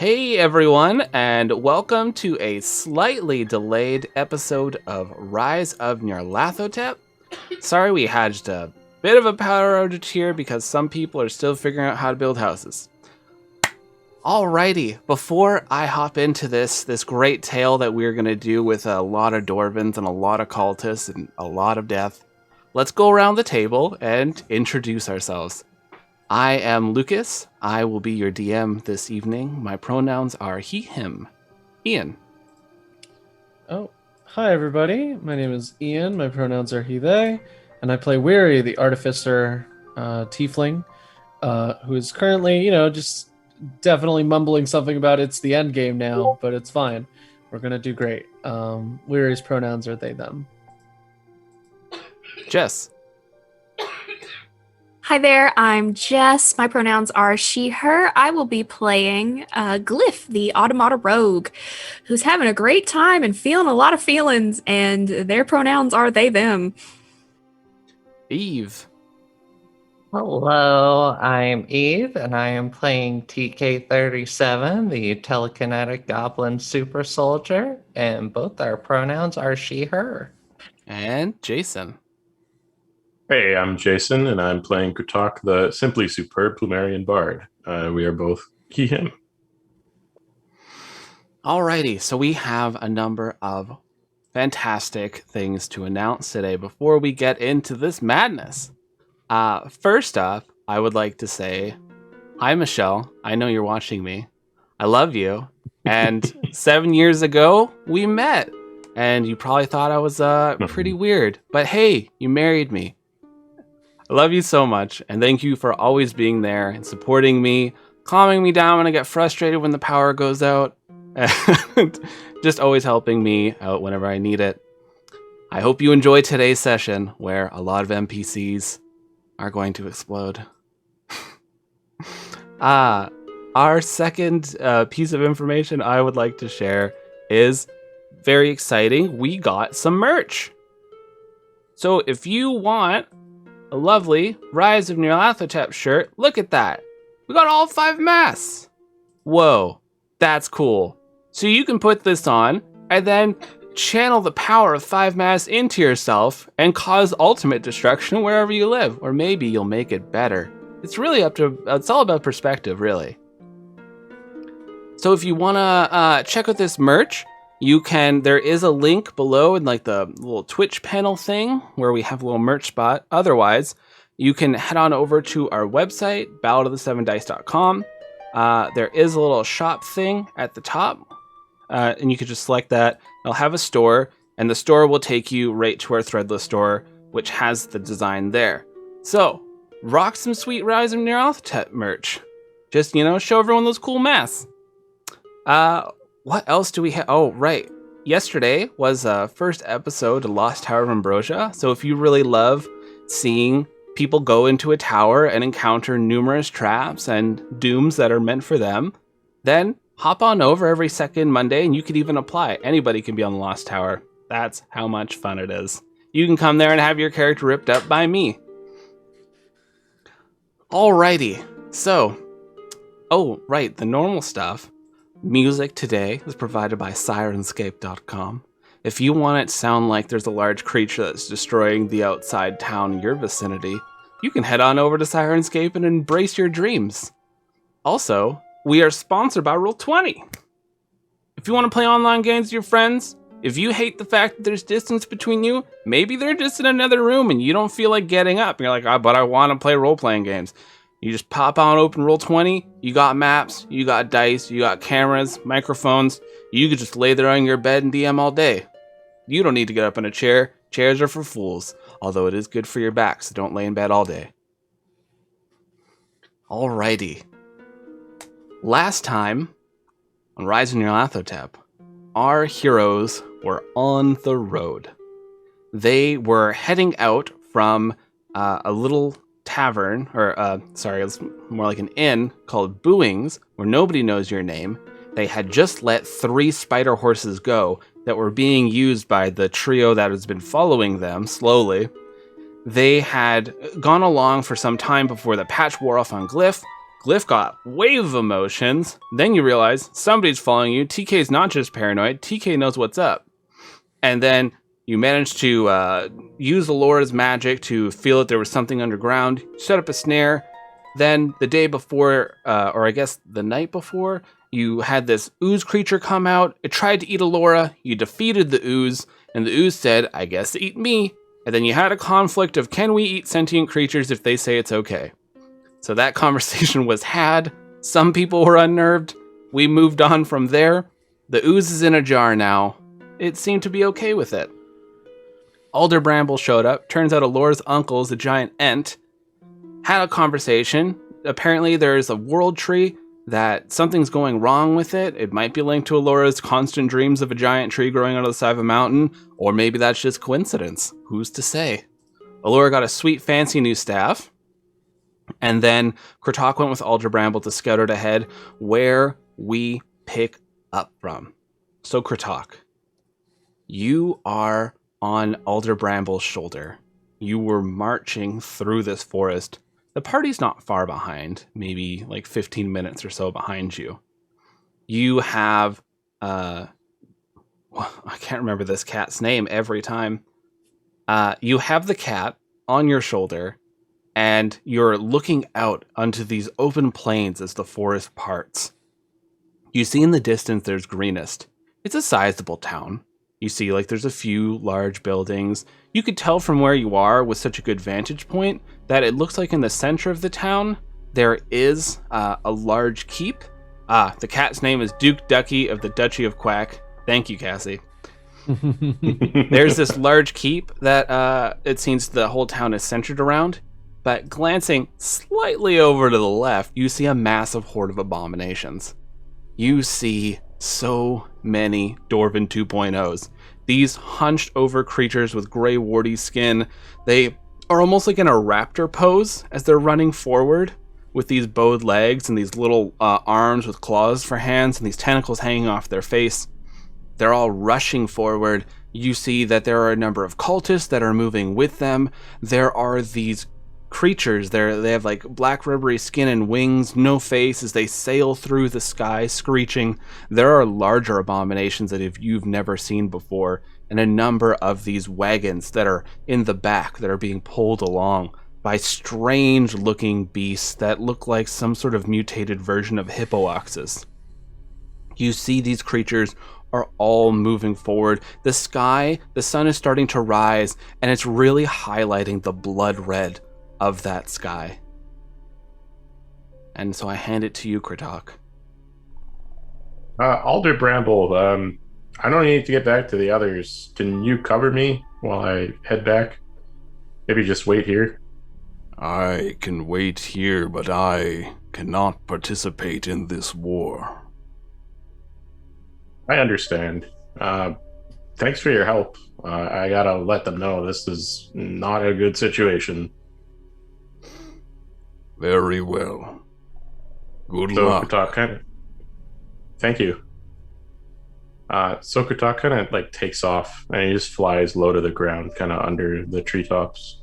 Hey everyone, and welcome to a slightly delayed episode of Rise of Nyarlathotep. Sorry we had just a bit of a power outage here because some people are still figuring out how to build houses. Alrighty, before I hop into this great tale that we're going to do with a lot of Dwarvens and a lot of cultists and a lot of death, let's go around the table and introduce ourselves. I am Lucas. I will be your DM this evening. My pronouns are he, him. Ian. Oh, hi everybody. My name is Ian. My pronouns are he, they. And I play Weary, the artificer tiefling, who is currently, just definitely mumbling something about it's the end game now, but it's fine. We're going to do great. Weary's pronouns are they, them. Jess. Hi there, I'm Jess. My pronouns are she, her. I will be playing Glyph, the Automata Rogue, who's having a great time and feeling a lot of feelings, and their pronouns are they, them. Eve. Hello, I'm Eve, and I am playing TK37, the telekinetic goblin super soldier, and both our pronouns are she, her. And Jason. Hey, I'm Jason, and I'm playing Kutok, the simply superb Plumerian bard. We are both he, him. Alrighty, so we have a number of fantastic things to announce today before we get into this madness. First up, I would like to say, hi Michelle, I know you're watching me. I love you. And 7 years ago, we met. And you probably thought I was pretty weird. But hey, you married me. I love you so much, and thank you for always being there and supporting me, calming me down when I get frustrated when the power goes out, and just always helping me out whenever I need it. I hope you enjoy today's session, where a lot of NPCs are going to explode. Our second piece of information I would like to share is very exciting. We got some merch. So if you want a lovely Rise of Nyarlathotep shirt, look at that. We got all 5 masks. Whoa, that's cool. So you can put this on and then channel the power of 5 masks into yourself and cause ultimate destruction wherever you live. Or maybe you'll make it better. It's really it's all about perspective, really. So if you want to check out this merch, there is a link below in like the little Twitch panel thing where we have a little merch spot. Otherwise, you can head on over to our website, balladofthesevendice.com. There is a little shop thing at the top, and you can just select that. It'll have a store, and the store will take you right to our Threadless store, which has the design there. So, rock some sweet Rise of Nyarlathotep merch. Just, show everyone those cool masks. What else do we have? Oh, right. Yesterday was first episode of Lost Tower of Ambrosia. So if you really love seeing people go into a tower and encounter numerous traps and dooms that are meant for them, then hop on over every second Monday and you can even apply. Anybody can be on the Lost Tower. That's how much fun it is. You can come there and have your character ripped up by me. Alrighty. So, the normal stuff. Music today is provided by Sirenscape.com. If you want it to sound like there's a large creature that's destroying the outside town in your vicinity, you can head on over to Sirenscape and embrace your dreams. Also, we are sponsored by Roll20. If you want to play online games with your friends, if you hate the fact that there's distance between you, maybe they're just in another room and you don't feel like getting up. You're like, but I want to play role-playing games. You just pop on open Roll20, you got maps, you got dice, you got cameras, microphones. You could just lay there on your bed and DM all day. You don't need to get up in a chair. Chairs are for fools, although it is good for your back, so don't lay in bed all day. Alrighty. Last time, on Rise of Nyarlathotep, our heroes were on the road. They were heading out from a little tavern, it's more like an inn called Booings, where nobody knows your name. They had just let 3 spider horses go that were being used by the trio that has been following them slowly. They had gone along for some time before the patch wore off on Glyph. Glyph got wave of emotions. Then you realize somebody's following you. TK's not just paranoid. TK knows what's up. And then you managed to use Alora's magic to feel that there was something underground. Set up a snare. Then the day before, or I guess the night before, you had this ooze creature come out. It tried to eat Alora. You defeated the ooze. And the ooze said, I guess eat me. And then you had a conflict of, can we eat sentient creatures if they say it's okay? So that conversation was had. Some people were unnerved. We moved on from there. The ooze is in a jar now. It seemed to be okay with it. Alder Bramble showed up. Turns out Alora's uncle is a giant ent. Had a conversation. Apparently there's a world tree that something's going wrong with it. It might be linked to Alora's constant dreams of a giant tree growing out of the side of a mountain, or maybe that's just coincidence. Who's to say? Alora got a sweet fancy new staff. And then Kratok went with Alder Bramble to scout out ahead where we pick up from. So Kratok, you are on Alder Bramble's shoulder. You were marching through this forest. The party's not far behind, maybe like 15 minutes or so behind you. You have, I can't remember this cat's name every time. You have the cat on your shoulder, and you're looking out onto these open plains as the forest parts. You see in the distance there's Greenest. It's a sizable town. You see like there's a few large buildings. You could tell from where you are with such a good vantage point that it looks like in the center of the town there is a large keep. The cat's name is Duke Ducky of the Duchy of Quack. Thank you, Cassie. There's this large keep that it seems the whole town is centered around. But glancing slightly over to the left, you see a massive horde of abominations. You see so many Dwarven 2.0s. These hunched over creatures with gray warty skin. They are almost like in a raptor pose as they're running forward with these bowed legs and these little arms with claws for hands and these tentacles hanging off their face. They're all rushing forward. You see that there are a number of cultists that are moving with them. There are these creatures there. They have like black rubbery skin and wings, no face, as they sail through the sky screeching. There are larger abominations that you've never seen before, and a number of these wagons that are in the back that are being pulled along by strange looking beasts that look like some sort of mutated version of hippo-oxes. You see these creatures are all moving forward. The sky, the sun is starting to rise, and it's really highlighting the blood red of that sky. And so I hand it to you, Kratok. Alder Bramble, I don't need to get back to the others. Can you cover me while I head back? Maybe just wait here? I can wait here, but I cannot participate in this war. I understand. Thanks for your help. I gotta let them know this is not a good situation. Very well. Good So luck. Kratok thank you. So Kratok kind of like takes off and he just flies low to the ground, kind of under the treetops.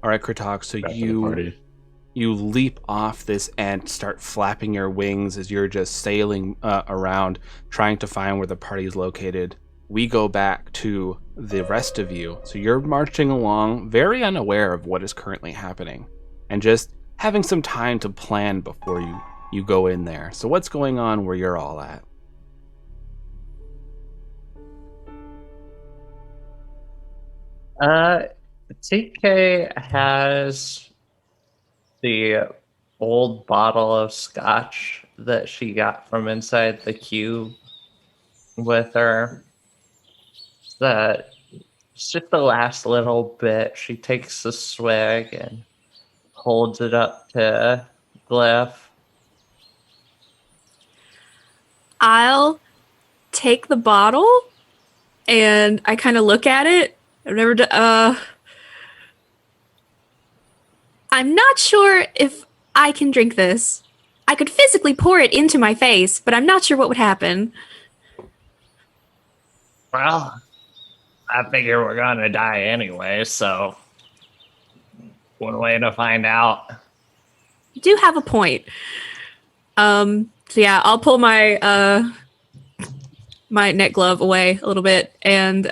All right, Kratok, so Back to the party. you leap off this and start flapping your wings as you're just sailing around, trying to find where the party is located. We go back to the rest of you. So you're marching along, very unaware of what is currently happening, and just having some time to plan before you go in there. So what's going on where you're all at? TK has the old bottle of scotch that she got from inside the cube with her. That it's just the last little bit. She takes a swig and holds it up to Glyph. I'll take the bottle and I kind of look at it. I've never done. I'm not sure if I can drink this. I could physically pour it into my face, but I'm not sure what would happen. Well, I figure we're gonna die anyway, so one way to find out. You do have a point. So yeah, I'll pull my my neck glove away a little bit, and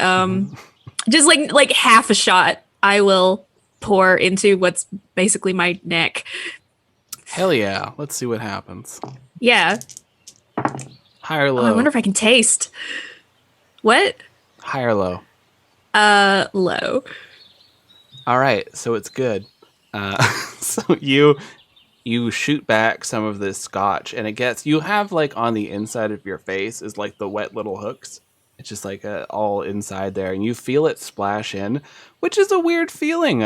just like half a shot, I will pour into what's basically my neck. Hell yeah. Let's see what happens. Yeah. High or Oh, low? I wonder if I can taste. What? High or low? Low. All right, so it's good. So you shoot back some of this scotch, and you have like on the inside of your face is like the wet little hooks. It's just like all inside there, and you feel it splash in, which is a weird feeling.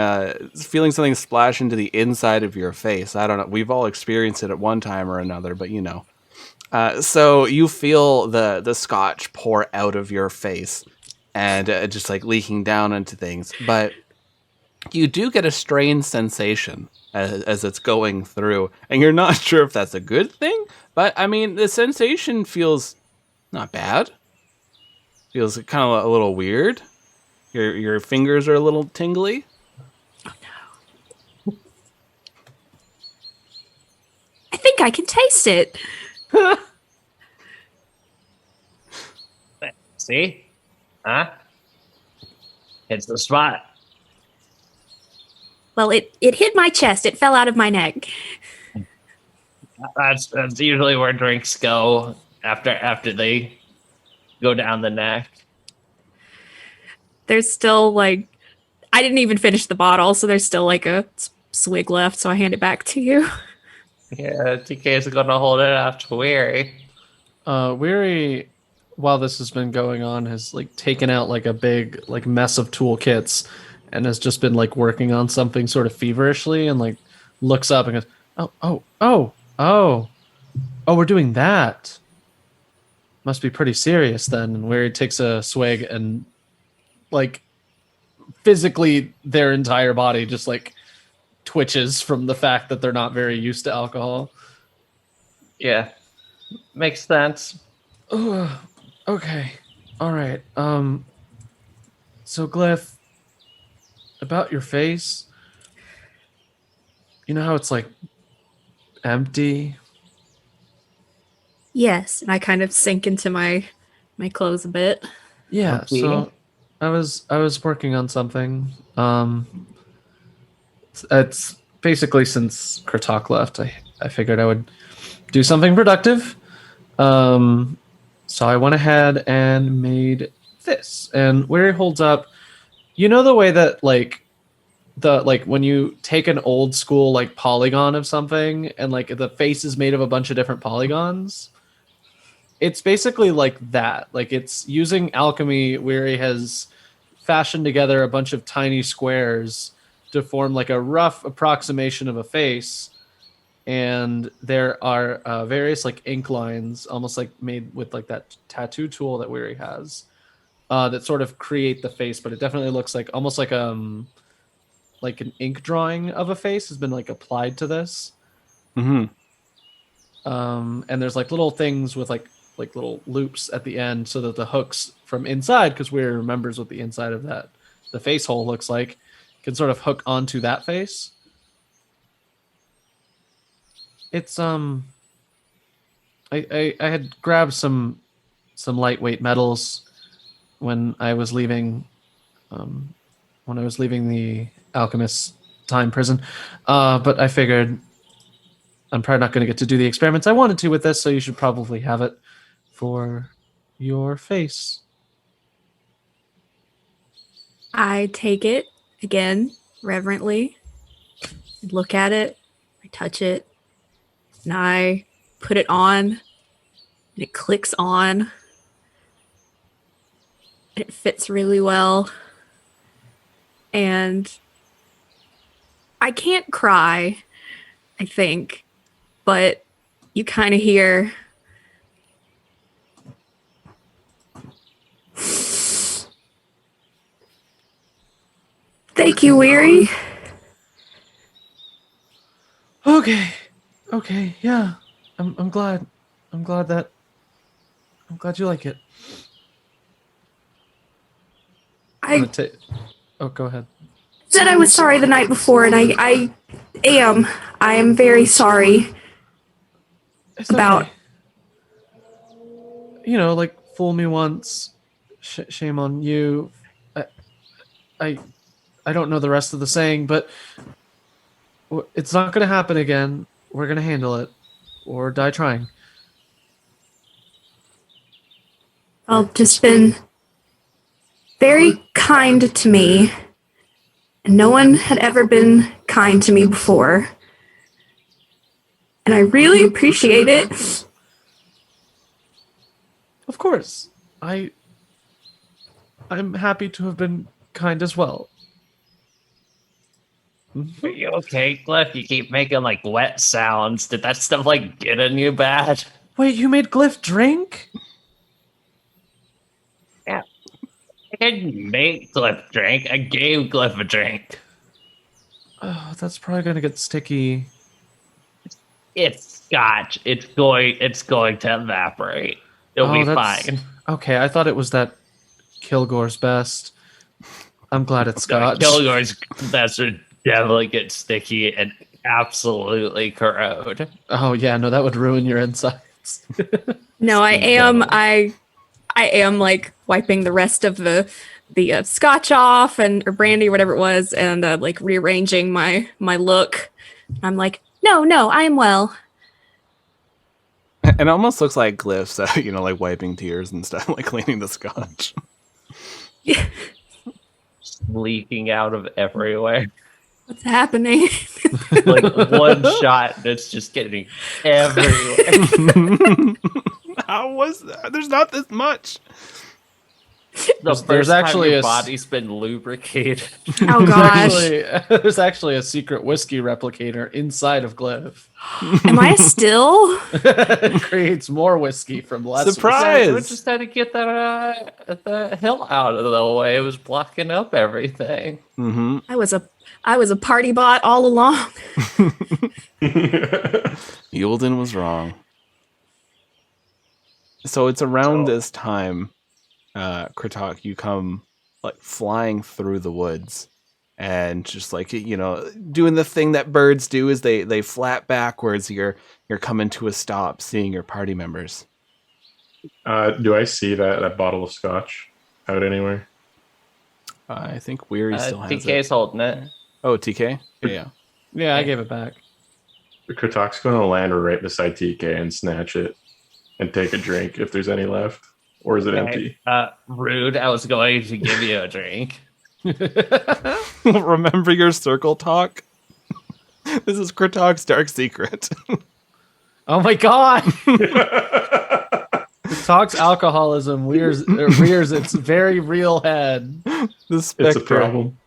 Feeling something splash into the inside of your face. I don't know. We've all experienced it at one time or another, but you know. So you feel the scotch pour out of your face, and just like leaking down into things, but you do get a strange sensation as it's going through, and you're not sure if that's a good thing, but I mean, the sensation feels not bad. Feels kind of a little weird. Your fingers are a little tingly. Oh no. I think I can taste it. See? Huh? It's the spot. Well, it hit my chest. It fell out of my neck. That's usually where drinks go after they go down the neck. There's still like, I didn't even finish the bottle, so there's still like a swig left, so I hand it back to you. Yeah, TK is gonna hold it out to Weary. Weary, while this has been going on, has like taken out like a big like mess of toolkits and has just been like working on something sort of feverishly, and like looks up and goes, oh, we're doing that. Must be pretty serious then. And Weary takes a swig, and like physically their entire body just like twitches from the fact that they're not very used to alcohol. Yeah, makes sense. Okay. All right. So Glyph, about your face, you know how it's like empty? Yes, and I kind of sink into my clothes a bit. Yeah. Okay. So I was working on something. It's basically since Kratok left, I figured I would do something productive. So I went ahead and made this. And where it holds up, you know the way that like when you take an old school like polygon of something and like the face is made of a bunch of different polygons? It's basically like that. Like it's using alchemy where he has fashioned together a bunch of tiny squares to form like a rough approximation of a face. And there are various like ink lines, almost like made with like that tattoo tool that Weary has, that sort of create the face. But it definitely looks like almost like an ink drawing of a face has been like applied to this. Mm-hmm. And there's like little things with like little loops at the end, so that the hooks from inside, because Weary remembers what the inside of the face hole looks like, can sort of hook onto that face. It's I had grabbed some lightweight metals when I was leaving the alchemist's time prison, but I figured I'm probably not going to get to do the experiments I wanted to with this, so you should probably have it for your face. I take it again reverently, look at it, I touch it, and I put it on, and it clicks on, and it fits really well. And I can't cry, I think, but you kind of hear thank you, Weary. Okay, yeah. I'm glad you like it. I Oh, go ahead. said I was sorry the night before, and I am. I am very sorry It's about. okay. You know, like fool me once, shame on you. I, I don't know the rest of the saying, but it's not going to happen again. We're going to handle it, or die trying. Well, just been very kind to me. And no one had ever been kind to me before. And I really appreciate it. Of course, I'm happy to have been kind as well. Are you okay, Glyph? You keep making like wet sounds. Did that stuff like get in you bad? Wait, you made Glyph drink? Yeah. I didn't make Glyph drink. I gave Glyph a drink. Oh, that's probably going to get sticky. It's scotch. It's going to evaporate. It'll be fine. Okay, I thought it was that Kilgore's best. I'm glad it's scotch. Kilgore's best would definitely get sticky and absolutely corrode. Oh yeah, no, that would ruin your insides. No, I am like wiping the rest of the scotch off or brandy, whatever it was, and like rearranging my look. I'm like, no, I am well. It almost looks like Glyph's, like wiping tears and stuff, like cleaning the scotch. Yeah. Leaking out of everywhere. What's happening? Like one shot that's just getting everywhere. How was that? There's not this much. There's actually your body's been lubricated. Oh gosh. There's actually a secret whiskey replicator inside of Glyph. Am I still? It creates more whiskey from less. Surprise! We just had to get the hill out of the way. It was blocking up everything. Mm-hmm. I was a party bot all along. Yulden was wrong. So it's around this time, Kritok, you come like flying through the woods and just like, doing the thing that birds do is they flap backwards. You're coming to a stop, seeing your party members. Do I see that bottle of scotch out anywhere? I think Weary still has TK's it. holding it. Oh, TK? Yeah. Yeah, I gave it back. Kratok's going to land right beside TK and snatch it and take a drink if there's any left. Or is it empty? Rude. I was going to give you a drink. Remember your circle talk? This is Kratok's dark secret. Oh my god! Kratok's alcoholism rears its very real head. The specter. It's a problem.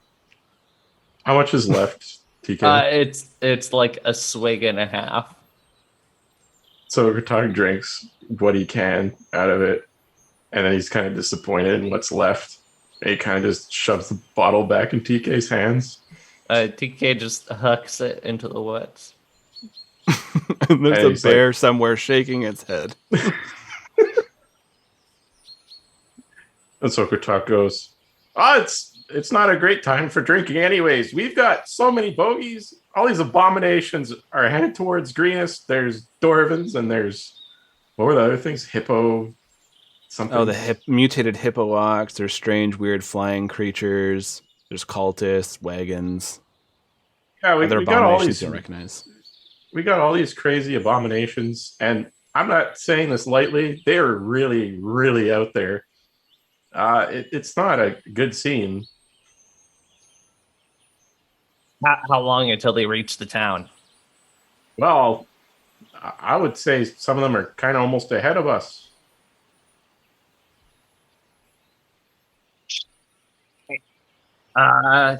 How much is left, TK? It's like a swig and a half. So Kratok drinks what he can out of it, and then he's kind of disappointed in what's left. And he kind of just shoves the bottle back in TK's hands. TK just hucks it into the woods. And there's a bear somewhere shaking its head. And so Kratok goes, it's not a great time for drinking anyways. We've got so many bogeys. All these abominations are headed towards Greenest. There's Dorvins and there's, what were the other things? Hippo something. Oh, the mutated hippo ox. There's strange, weird flying creatures. There's cultists, wagons. Yeah, we got all these. You don't recognize. We got all these crazy abominations, and I'm not saying this lightly. They are really, really out there. It's not a good scene. How long until they reach the town? Well, I would say some of them are kind of almost ahead of us. Oh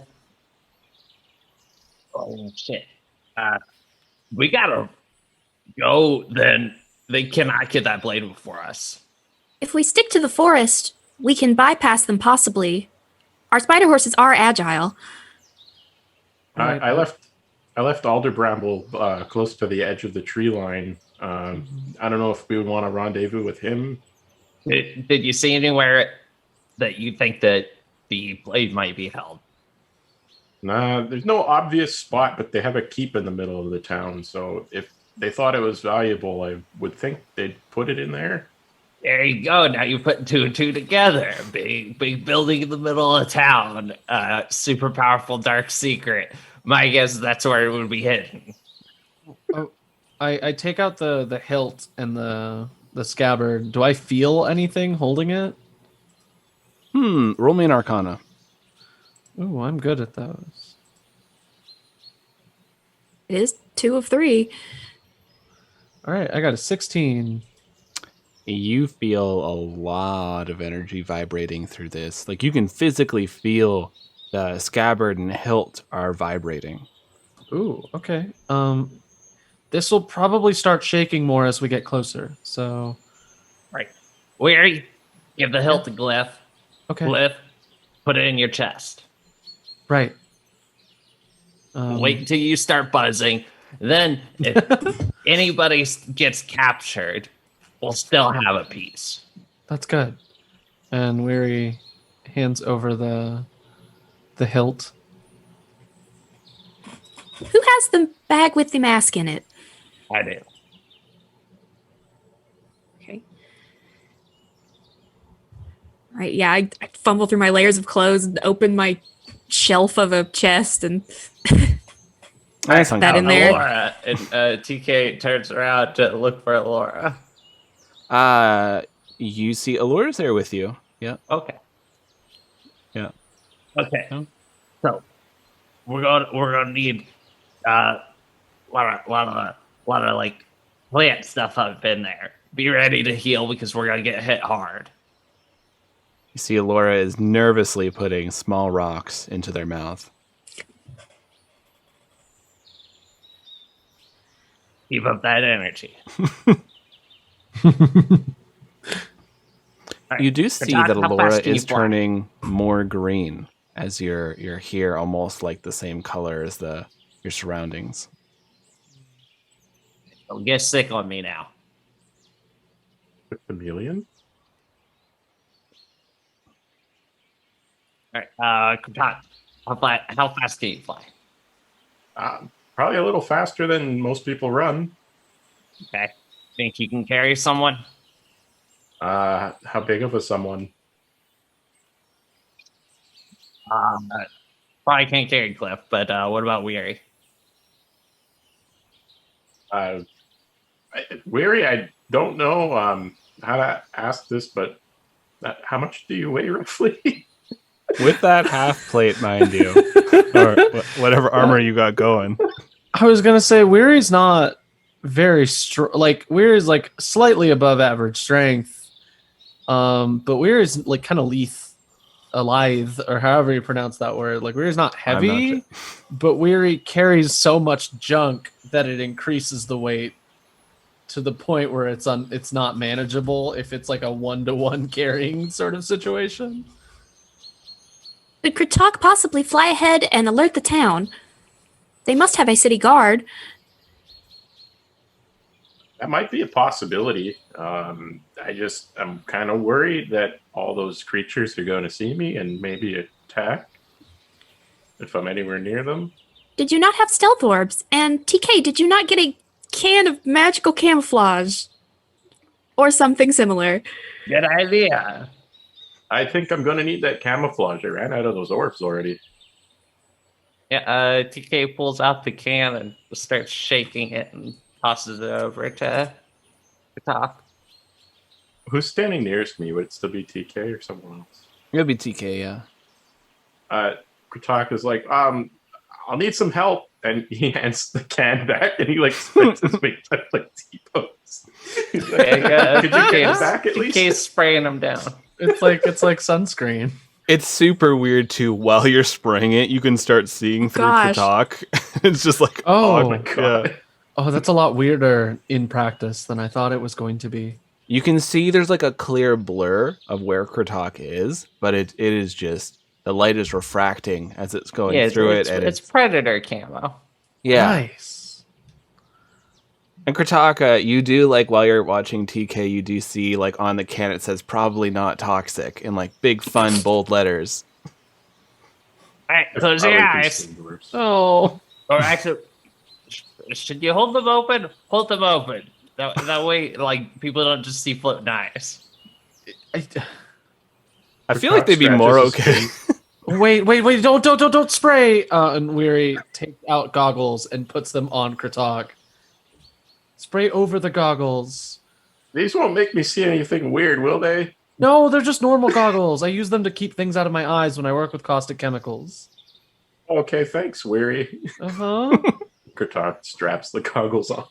shit. We gotta go, then they cannot get that blade before us. If we stick to the forest, we can bypass them possibly. Our spider horses are agile. I left Alder Bramble close to the edge of the tree line. I don't know if we would want to rendezvous with him. Did you see anywhere that you think that the blade might be held? Nah, there's no obvious spot, but they have a keep in the middle of the town. So if they thought it was valuable, I would think they'd put it in there. There you go. Now you're putting two and two together. Big building in the middle of town. Super powerful dark secret. My guess is that's where it would be hidden. Oh, I take out the hilt and the scabbard. Do I feel anything holding it? Roll me an Arcana. Ooh, I'm good at those. It is 2 of 3. All right, I got a 16. You feel a lot of energy vibrating through this. Like you can physically feel the scabbard and hilt are vibrating. Ooh, okay. This will probably start shaking more as we get closer. So, Right. Weary, give the hilt to Glyph. okay. Glyph, put it in your chest. Right. Wait until you start buzzing. Then, if anybody gets captured, we'll still have a piece. That's good. And Weary hands over the hilt. Who has the bag with the mask in it? I do. Okay. Right, yeah, I fumble through my layers of clothes and open my shelf of a chest and Nice that in there. Laura, and TK turns around to look for Laura. You see Allure's there with you. Yeah. Okay. Yeah. Okay. Yeah. So we're gonna need a lot of like plant stuff up in there. Be ready to heal because we're gonna get hit hard. You see Allura is nervously putting small rocks into their mouth. Keep up that energy. You do see How that fast Allura can you is fly? turning more green as you're here, almost like the same color as your surroundings. Don't get sick on me now. Chameleon? All right, Kratat, how fast can you fly? Probably a little faster than most people run. Okay. Think you can carry someone? How big of a someone? Probably can't carry Cliff, but what about Weary? Weary, I don't know how to ask this, but how much do you weigh roughly? With that half plate, mind you, or whatever armor you got going. I was gonna say Weary's not very strong. Like Weary's like slightly above average strength, but Weary's like kind of lithe, or however you pronounce that word. Like Weary's not heavy, but Weary carries so much junk that it increases the weight to the point where it's not manageable if it's like a 1-to-1 carrying sort of situation. Could Kratok possibly fly ahead and alert the town? They must have a city guard. That might be a possibility. I'm kind of worried that all those creatures are going to see me and maybe attack if I'm anywhere near them. Did you not have stealth orbs? And TK, did you not get a can of magical camouflage? Or something similar? Good idea. I think I'm going to need that camouflage. I ran out of those orbs already. Yeah, TK pulls out the can and starts shaking it and tosses it over to Kratok. Who's standing nearest me? Would it still be TK or someone else? It'll be TK, yeah. Kratok is like, I'll need some help. And he hands the can back and he like splits his wings like T-pose. He's like, could you get it back at least? TK's spraying them down. It's like sunscreen. It's super weird too. While you're spraying it, you can start seeing through Kratok. It's just like, oh my god. Yeah. Oh, that's a lot weirder in practice than I thought it was going to be. You can see there's like a clear blur of where Kratok is, but it is just the light is refracting as it's going through it. And it's predator camo. Yeah. Nice. And Kratok, you do like while you're watching TK, you do see like on the can it says probably not toxic in like big fun bold letters. right, If close probably your can eyes. see doors. Oh. Or actually, should you hold them open? Hold them open. That way, like, people don't just see floating eyes. I feel like they'd be more okay. Wait, don't spray! And Weary takes out goggles and puts them on Kratok. Spray over the goggles. These won't make me see anything weird, will they? No, they're just normal goggles. I use them to keep things out of my eyes when I work with caustic chemicals. Okay, thanks, Weary. Uh-huh. Kratok straps the goggles on.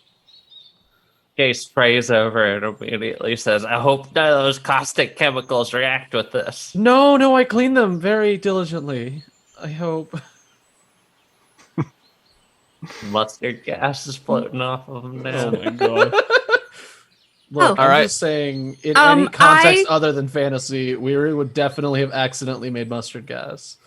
Okay, sprays over and immediately says, I hope none of those caustic chemicals react with this. No, I clean them very diligently. I hope. Mustard gas is floating off of them now. Oh my god. Look, Oh. I'm Alright. just saying, in any context I- other than fantasy, Weary would definitely have accidentally made mustard gas.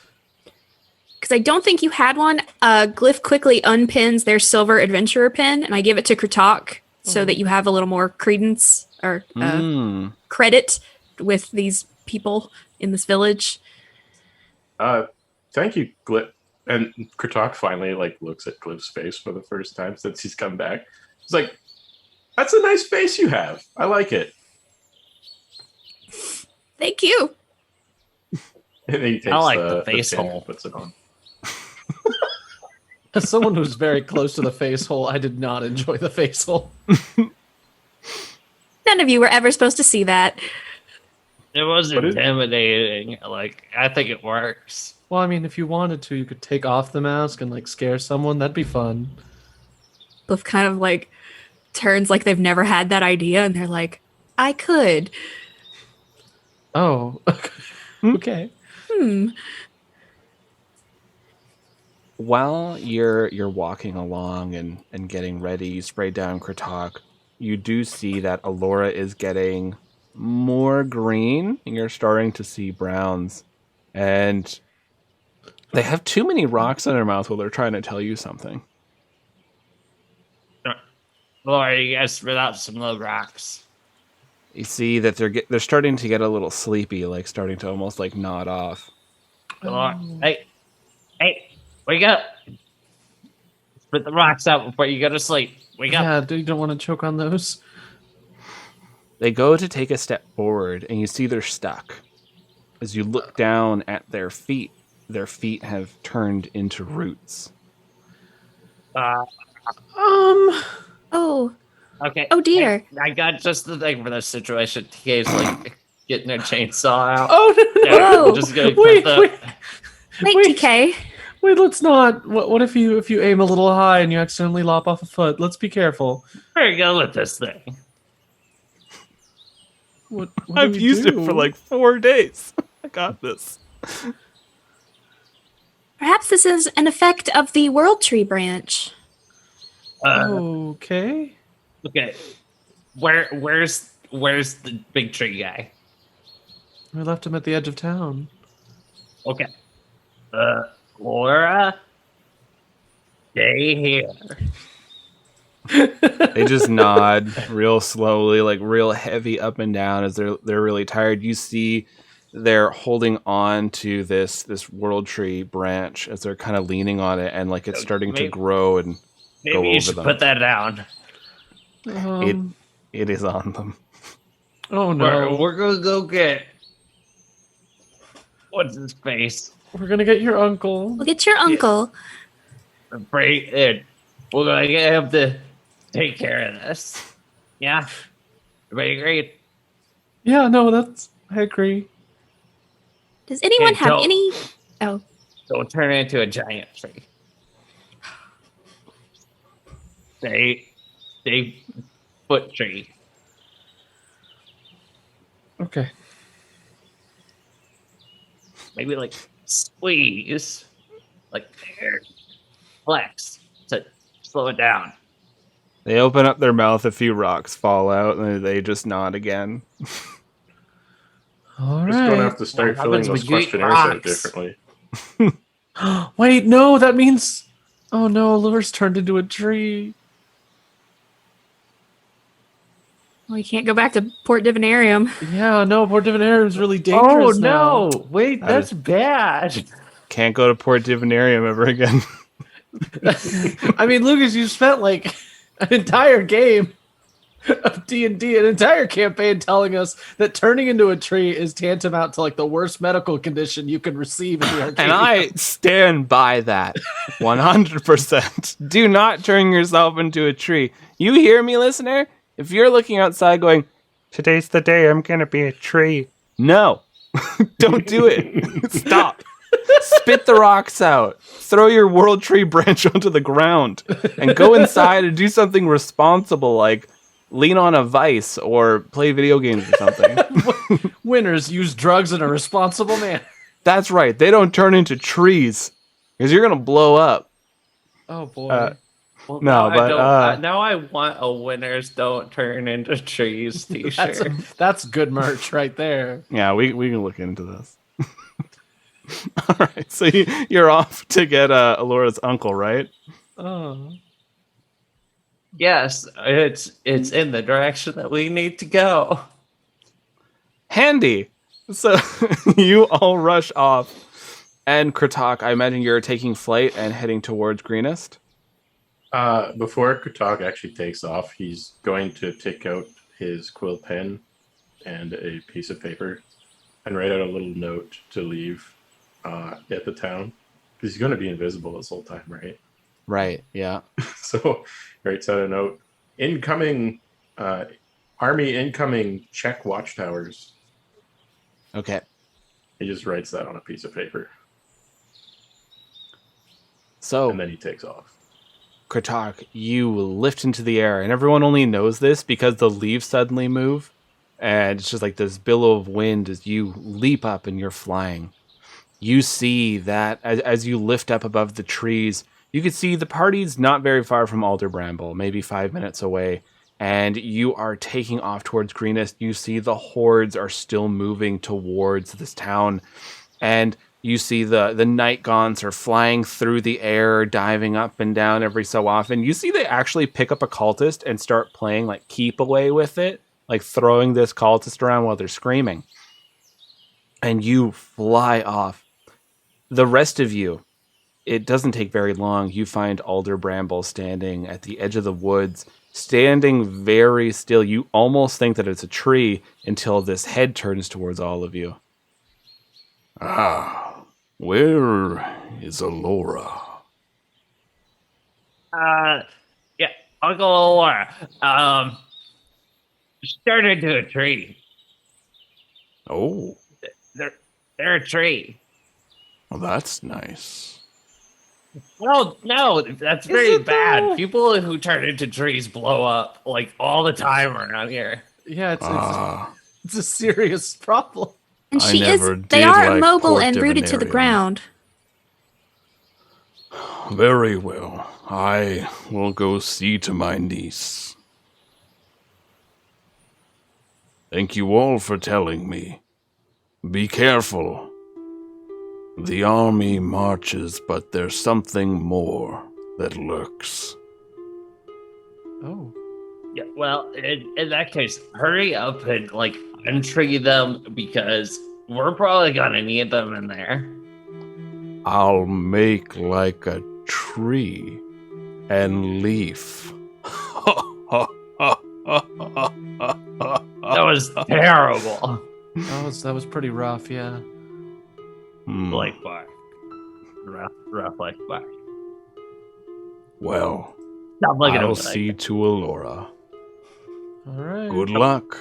Because I don't think you had one. Glyph quickly unpins their silver adventurer pin, and I give it to Kratok so that you have a little more credence or credit with these people in this village. Thank you, Glyph. And Kratok finally looks at Glyph's face for the first time since he's come back. He's like, "That's a nice face you have. I like it." Thank you. And he takes I like the face pin hole. and puts it on. As someone who's very close to the face hole, I did not enjoy the face hole. None of you were ever supposed to see that. It was What is- intimidating. Like, I think it works. Well, I mean, if you wanted to, you could take off the mask and scare someone. That'd be fun. Glyph kind of turns like they've never had that idea, and they're like, I could. Oh, okay. While you're walking along and getting ready, you spray down Kratok. You do see that Alora is getting more green, and you're starting to see browns. And they have too many rocks in their mouth while they're trying to tell you something. Laura, you guys spit out some of the rocks. You see that they're starting to get a little sleepy, starting to almost nod off. Laura, hey, wake up. Spit the rocks out before you go to sleep. Wake up. Yeah, you don't want to choke on those. They go to take a step forward, and you see they're stuck. As you look down at their feet have turned into roots. Oh, Okay. oh dear. Hey, I got just the thing for this situation. TK's getting a chainsaw out. Oh, no. Yeah, Whoa. we're just gonna Wait, put the... Wait, Wait. TK. Wait, let's not. What if you aim a little high and you accidentally lop off a foot? Let's be careful. Where you go with this thing? What I've used it for 4 days. I got this. Perhaps this is an effect of the World Tree branch. Okay. Okay. Where's the big tree guy? We left him at the edge of town. Okay. Laura, stay here. They just nod real slowly, real heavy up and down as they're really tired. You see they're holding on to this world tree branch as they're kind of leaning on it, and it's starting to grow and Maybe go you over should them. put that down. It is on them. Oh no. We're gonna go get what's his face. We're gonna get your uncle. We'll get your uncle. Bring it. We're gonna get him to take care of this. Yeah. Everybody agreed? Yeah, no, I agree. Does anyone Hey, have don't- any? Oh, Don't turn it into a giant tree. Stay foot tree. Okay. Maybe squeeze. There. Flex. To slow it down. They open up their mouth, a few rocks fall out, and they just nod again. All Just gonna right. have to start What filling happens those when you eat questionnaires out rocks? differently. Wait, no, that means. Oh no, Lure's turned into a tree. well, you can't go back to Port Divinarium. Yeah, no, Port Divinarium is really dangerous now. Wait, that's bad. can't go to Port Divinarium ever again. I mean, Lucas, you spent like an entire game of D&D, an entire campaign telling us that turning into a tree is tantamount to like the worst medical condition you could receive in the arcade. And I stand by that 100%. Do not turn yourself into a tree. You hear me, listener? If you're looking outside going, today's the day I'm going to be a tree. No, don't do it. Stop. Spit the rocks out. Throw your world tree branch onto the ground and go inside and do something responsible like lean on a vice or play video games or something. Winners use drugs in a responsible manner. That's right. They don't turn into trees because you're going to blow up. Oh, boy. Well, No, now I want a winners don't turn into trees t-shirt. That's good merch right there. Yeah, we can look into this. All right. So you're off to get Alora's uncle, right? Oh. Yes, it's in the direction that we need to go. Handy. So you all rush off. And Kratok, I imagine you're taking flight and heading towards Greenest. Before Kutok actually takes off, he's going to take out his quill pen and a piece of paper and write out a little note to leave at the town. Because he's going to be invisible this whole time, right? Right, yeah. So he writes out a note. Incoming, army incoming, check watchtowers. Okay. He just writes that on a piece of paper. So, And then he takes off. Kratok, you lift into the air, and everyone only knows this because the leaves suddenly move, and it's just like this billow of wind as you leap up and you're flying. You see that as you lift up above the trees, you can see the party's not very far from Alder Bramble, maybe 5 minutes away, and you are taking off towards Greenest. You see the hordes are still moving towards this town, and you see the night gaunts are flying through the air, diving up and down every so often. You see they actually pick up a cultist and start playing like keep away with it, like throwing this cultist around while they're screaming. And you fly off. The rest of you, it doesn't take very long. You find Alder Bramble standing at the edge of the woods, standing very still. You almost think that it's a tree until this head turns towards all of you. Ah, where is Alora? Yeah, Uncle Laura. She turned into a tree. Oh, They're a tree. well, that's nice. Well, no, that's very bad. People who turn into trees blow up like all the time around here. Yeah, Ah, it's a serious problem. And I she never they did are like mobile Port and rooted to the Divinarium. ground. very well. I will go see to my niece. Thank you all for telling me. Be careful. The army marches, but there's something more that lurks. Oh. Yeah, well, in that case, hurry up and like untree them because we're probably gonna need them in there. I'll make like a tree and leaf. That was terrible. That was pretty rough, yeah. Like bark. Rough like bark. Well, Stop looking at I'll him see like to Alora. All right. Good luck.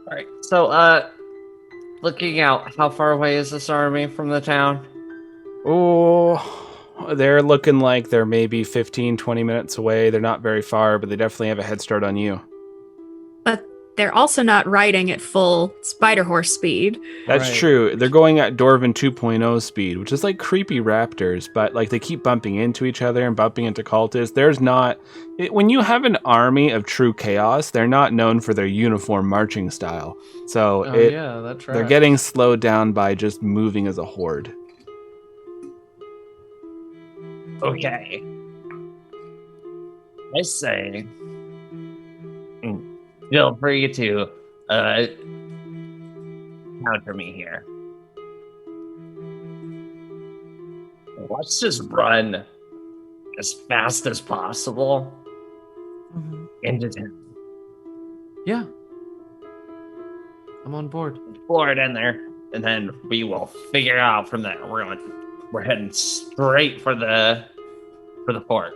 All right. So, looking out, how far away is this army from the town? Oh, they're looking like they're maybe 15, 20 minutes away. They're not very far, but they definitely have a head start on you. But they're also not riding at full spider horse speed. That's Right. true. They're going at Dwarven 2.0 speed, which is like creepy raptors, but like they keep bumping into each other and bumping into cultists. There's not... when you have an army of true chaos, they're not known for their uniform marching style. So Yeah, that's right. they're getting slowed down by just moving as a horde. Okay. I say, feel free to encounter me here. Let's just run as fast as possible into town. Yeah. I'm on board. Floor it in there, and then we will figure out from there. We're heading straight for the fort.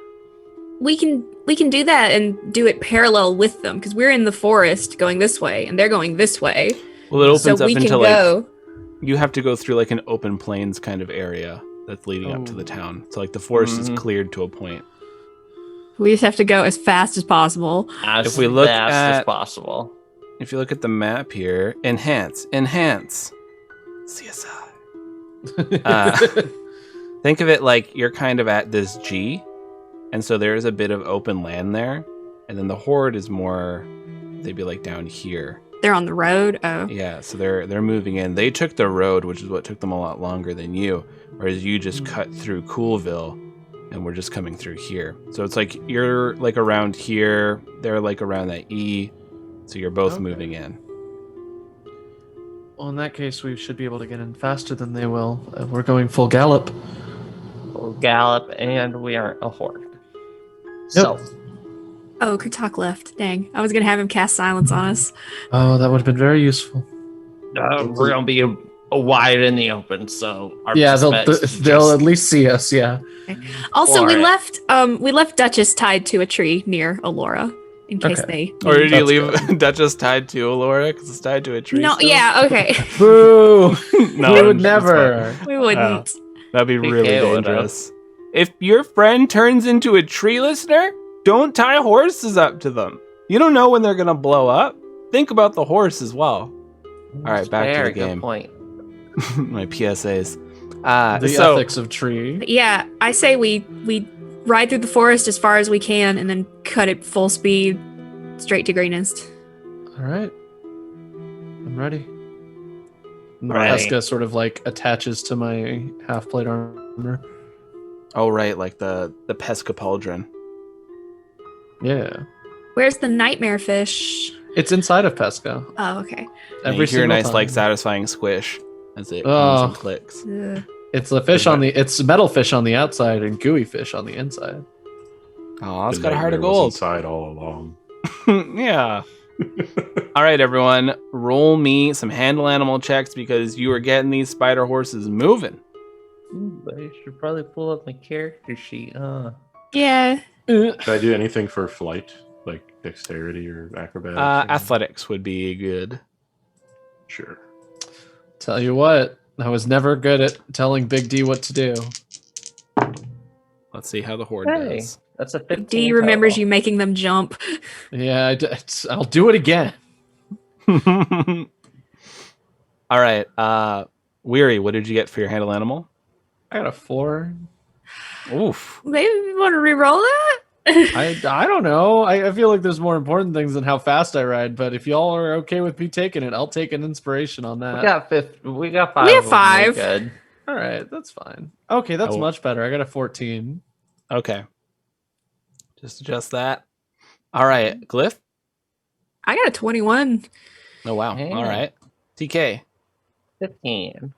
We can do that and do it parallel with them because we're in the forest going this way and they're going this way. Well, it opens so up we into can like go. you have to go through like an open plains kind of area that's leading up to the town. So like the forest is cleared to a point. We just have to go as fast as possible. As If we look fast at- as possible. If you look at the map here, enhance, CSI. Think of it like you're kind of at this G, and so there is a bit of open land there, and then the horde is more, they'd be like down here. They're on the road. Oh, Yeah, so they're moving in. They took the road, which is what took them a lot longer than you, whereas you just cut through Coolville, and we're just coming through here. So it's like you're like around here, they're like around that E, so you're both moving in. Well, in that case, we should be able to get in faster than they will. We're going full gallop. We'll gallop, and we aren't a horde. So, oh, Kratok left. Dang, I was gonna have him cast silence on us. Oh, that would have been very useful. we're gonna be wide in the open. So our Yeah, suspects they'll just- at least see us. Yeah. Also, we Alright. left Duchess tied to a tree near Alora in case Okay. they. Or did you That's leave Duchess tied to Alora because it's tied to a tree? No, still? yeah, okay. Boo! No, we I'm would just- never. We wouldn't. That'd be PK really would've. dangerous. If your friend turns into a tree listener, don't tie horses up to them. You don't know when they're gonna blow up. Think about the horse as well. All right, back to Fair, the good game. point. My PSAs. The So ethics of tree. Yeah, I say we ride through the forest as far as we can and then cut it full speed straight to Greenest. All right. I'm ready. And Ready. Pesca sort of like attaches to my half plate armor. oh right, like the Pesca pauldron. Yeah. Where's the nightmare fish? It's inside of Pesca. Oh, okay. And you hear a nice like satisfying squish as it comes and clicks. Ugh. It's the fish on the. It's metal fish on the outside and gooey fish on the inside. Oh, it's The got a heart of nightmare was gold. inside all along. Yeah. All right, everyone, roll me some handle animal checks because you are getting these spider horses moving. Ooh, I should probably pull up my character sheet. Yeah. Did I do anything for flight, like dexterity or acrobatics? or- Athletics would be good. Sure. Tell you what, I was never good at telling Big D what to do. Let's see how the horde Hey, does. that's a 15. D remembers total. you making them jump. Yeah, I'll do it again. All right, Weary, what did you get for your handle animal? I got a 4. Oof. Maybe you want to re-roll that? I don't know. I feel like there's more important things than how fast I ride. But if y'all are okay with me taking it, I'll take an inspiration on that. We got 5. We have of them. 5. We're good. All right, that's fine. Okay, that's Oh. much better. I got a 14. Okay. Just adjust that. All right, Glyph. I got a 21. Oh wow. Hey. All right, TK. 15.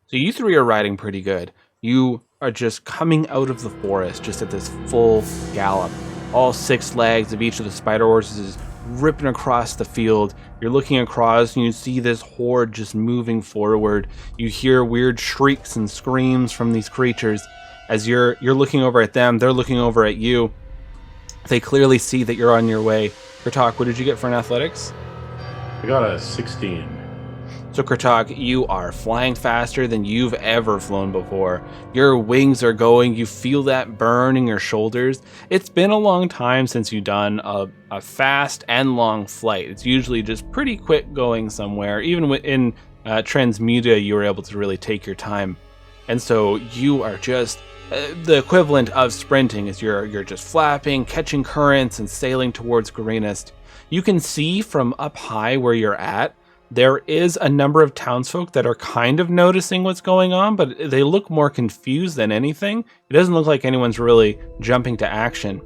So you three are riding pretty good. You are just coming out of the forest just at this full gallop. All 6 legs of each of the spider horses is ripping across the field. You're looking across and you see this horde just moving forward. You hear weird shrieks and screams from these creatures. As you're looking over at them, they're looking over at you. They clearly see that you're on your way. Kratok, what did you get for an athletics? I got a 16. So Kratok, you are flying faster than you've ever flown before. Your wings are going, you feel that burn in your shoulders. It's been a long time since you've done a fast and long flight. It's usually just pretty quick going somewhere. Even in Transmuta, you were able to really take your time. And so you are just the equivalent of sprinting as you're just flapping, catching currents, and sailing towards Greenest. You can see from up high where you're at, there is a number of townsfolk that are kind of noticing what's going on, but they look more confused than anything. It doesn't look like anyone's really jumping to action.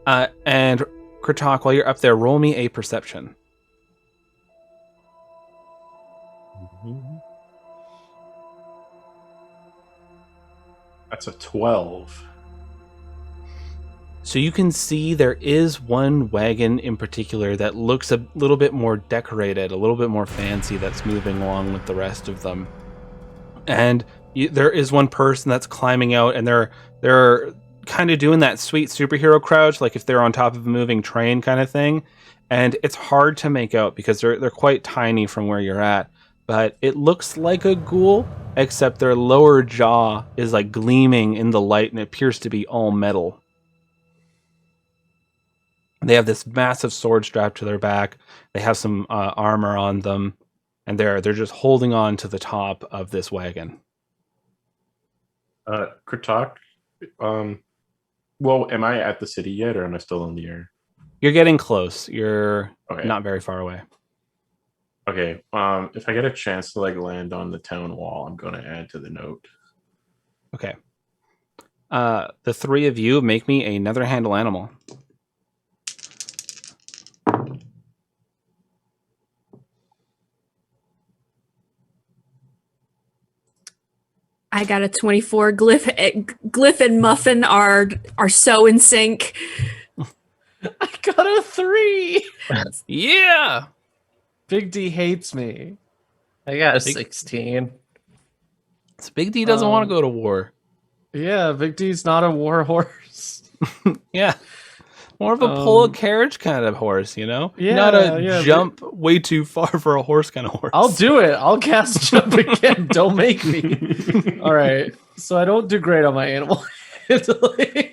And Kratok, while you're up there, roll me a perception. That's a 12. So you can see there is one wagon in particular that looks a little bit more decorated, a little bit more fancy, that's moving along with the rest of them. And there is one person that's climbing out, and they're kind of doing that sweet superhero crouch, like if they're on top of a moving train kind of thing. And it's hard to make out because they're quite tiny from where you're at. But it looks like a ghoul, except their lower jaw is like gleaming in the light, and it appears to be all metal. They have this massive sword strapped to their back. They have some armor on them, and they're just holding on to the top of this wagon. Kritok, well, am I at the city yet, or am I still in the air? You're getting close. You're Okay. not very far away. Okay. If I get a chance to like land on the town wall, I'm going to add to the note. Okay. The three of you make me another handle animal. I got a 24. Glyph and Muffin are so in sync. I got a 3. Yeah. Big D hates me. I got a 16. So Big D doesn't want to go to war. Yeah, Big D's not a war horse. Yeah. More of a pull a carriage kind of horse, you know? Yeah, Not a yeah, jump way too far for a horse kind of horse. I'll do it. I'll cast jump again. Don't make me. All right. So I don't do great on my animal handling.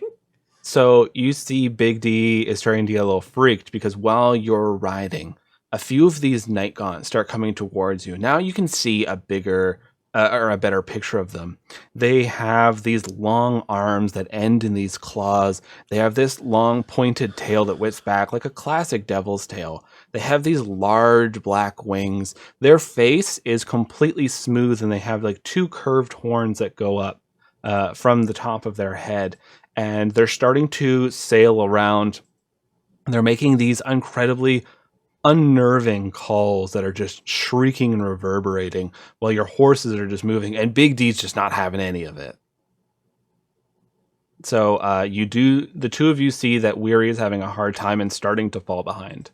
So you see Big D is starting to get a little freaked because while you're riding, a few of these night gaunts start coming towards you. Now you can see a bigger or a better picture of them. They have these long arms that end in these claws. They have this long pointed tail that whips back like a classic devil's tail. They have these large black wings. Their face is completely smooth, and they have like two curved horns that go up from the top of their head. And they're starting to sail around. They're making these incredibly unnerving calls that are just shrieking and reverberating while your horses are just moving, and Big D's just not having any of it. So the two of you see that Weary is having a hard time and starting to fall behind.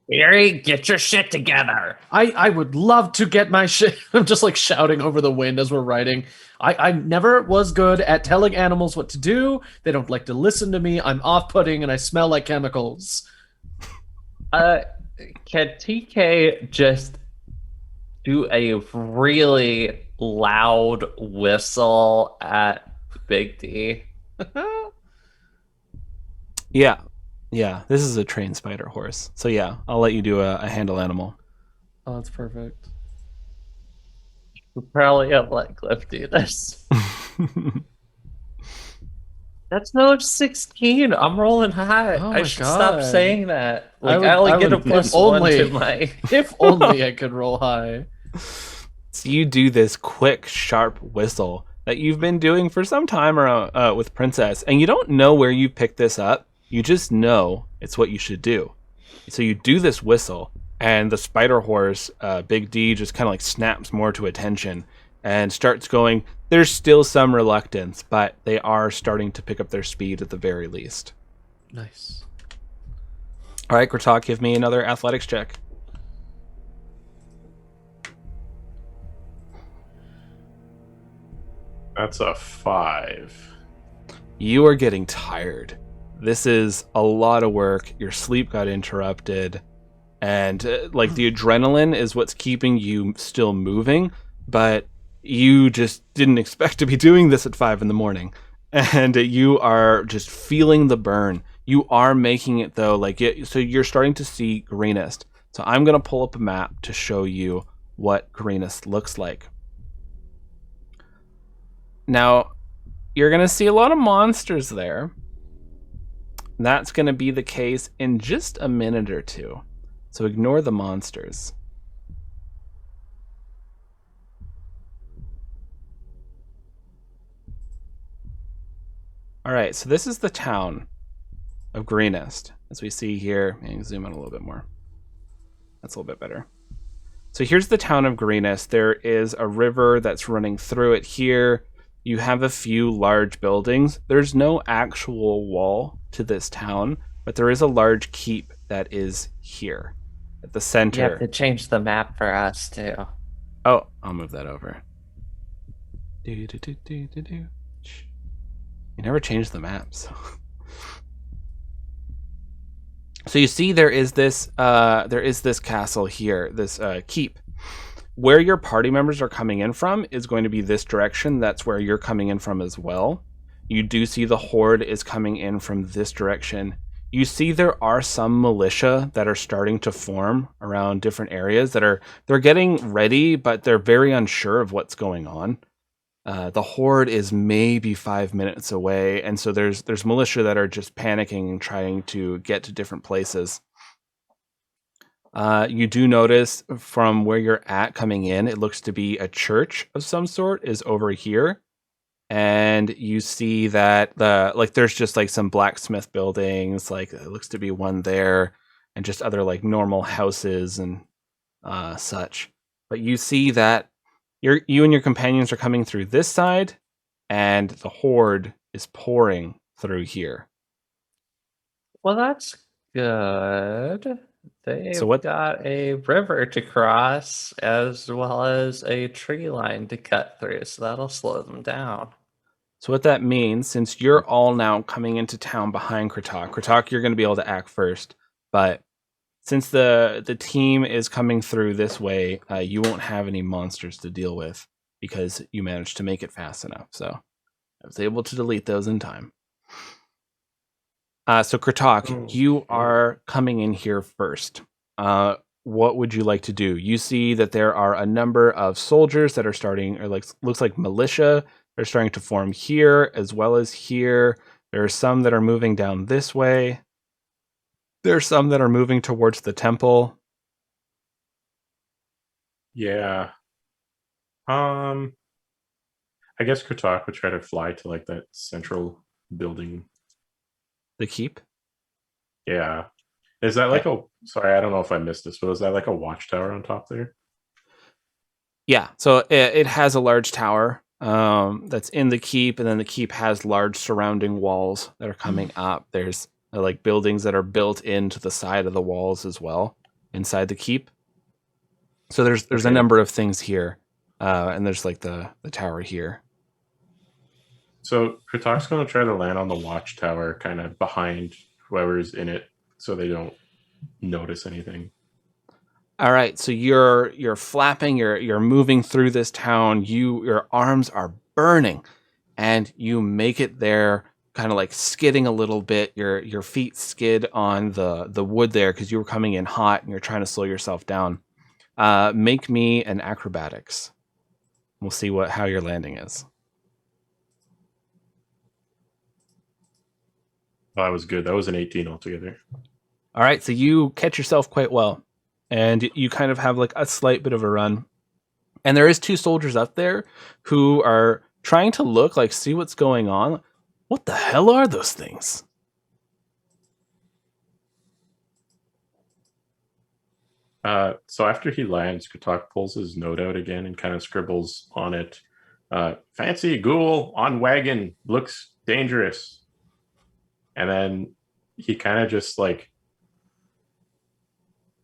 Weary, get your shit together. I would love to get my shit. I'm just like shouting over the wind as we're riding. I never was good at telling animals what to do. They don't like to listen to me. I'm off-putting and I smell like chemicals. Can TK just do a really loud whistle at Big D? Yeah, this is a trained spider horse. So yeah, I'll let you do a handle animal. Oh, that's perfect. We'll probably have let Glyph do this. That's no 16. I'm rolling high. Oh I my should stop God. saying that. Like, I I only would- get a if plus only- 1 to my... If only I could roll high. So you do this quick, sharp whistle that you've been doing for some time around, with Princess, and you don't know where you picked this up. You just know it's what you should do. So you do this whistle, and the spider horse, Big D, just kind of like snaps more to attention and starts going. There's still some reluctance, but they are starting to pick up their speed at the very least. Nice. All right, Kritok, give me another athletics check. That's a 5. You are getting tired. This is a lot of work. Your sleep got interrupted. And like the adrenaline is what's keeping you still moving. But you just didn't expect to be doing this at 5 a.m. And you are just feeling the burn. You are making it though. So you're starting to see Greenest. So I'm going to pull up a map to show you what Greenest looks like. Now, you're going to see a lot of monsters there. That's going to be the case in just a minute or two. So ignore the monsters. All right, so this is the town of Greenest, as we see here. Maybe zoom in a little bit more. That's a little bit better. So here's the town of Greenest. There is a river that's running through it here. You have a few large buildings. There's no actual wall to this town, but there is a large keep that is here at the center. You have to change the map for us too. Oh, I'll move that over. You never change the maps. So you see there is this castle here, this keep. Where your party members are coming in from is going to be this direction. That's where you're coming in from as well. You do see the horde is coming in from this direction. You see there are some militia that are starting to form around different areas they're getting ready, but they're very unsure of what's going on. The horde is maybe 5 minutes away, and so there's militia that are just panicking and trying to get to different places. You do notice from where you're at coming in, it looks to be a church of some sort is over here, and you see that there's just like some blacksmith buildings, like it looks to be one there, and just other like normal houses and such. But you see that you and your companions are coming through this side, and the horde is pouring through here. Well, that's good. They've So what- got a river to cross as well as a tree line to cut through, so that'll slow them down. So what that means, since you're all now coming into town behind Kratok, you're going to be able to act first. But since the team is coming through this way, you won't have any monsters to deal with because you managed to make it fast enough. So I was able to delete those in time. So Kratok, you are coming in here first. What would you like to do? You see that there are a number of soldiers that are starting, or looks like militia. They're starting to form here as well as here. There are some that are moving down this way. There are some that are moving towards the temple. Yeah. I guess Kotak would try to fly to like that central building. The keep? Yeah. Is that like sorry, I don't know if I missed this, but is that like a watchtower on top there? Yeah, so it has a large tower that's in the keep, and then the keep has large surrounding walls that are coming up. There's like buildings that are built into the side of the walls as well inside the keep. So there's a number of things here, and there's like the tower here. So Kratak's going to try to land on the watchtower kind of behind whoever's in it so they don't notice anything. All right, so you're flapping, you're moving through this town. Your arms are burning, and you make it there, kind of like skidding a little bit. Your feet skid on the wood there because you were coming in hot and you're trying to slow yourself down. Make me an acrobatics. We'll see how your landing is. Oh, that was good. That was an 18 altogether. All right, so you catch yourself quite well, and you kind of have like a slight bit of a run. And there is 2 soldiers up there who are trying to look like, see what's going on. What the hell are those things? So after he lands, Katak pulls his note out again and kind of scribbles on it. Fancy ghoul on wagon, looks dangerous. And then he kind of just like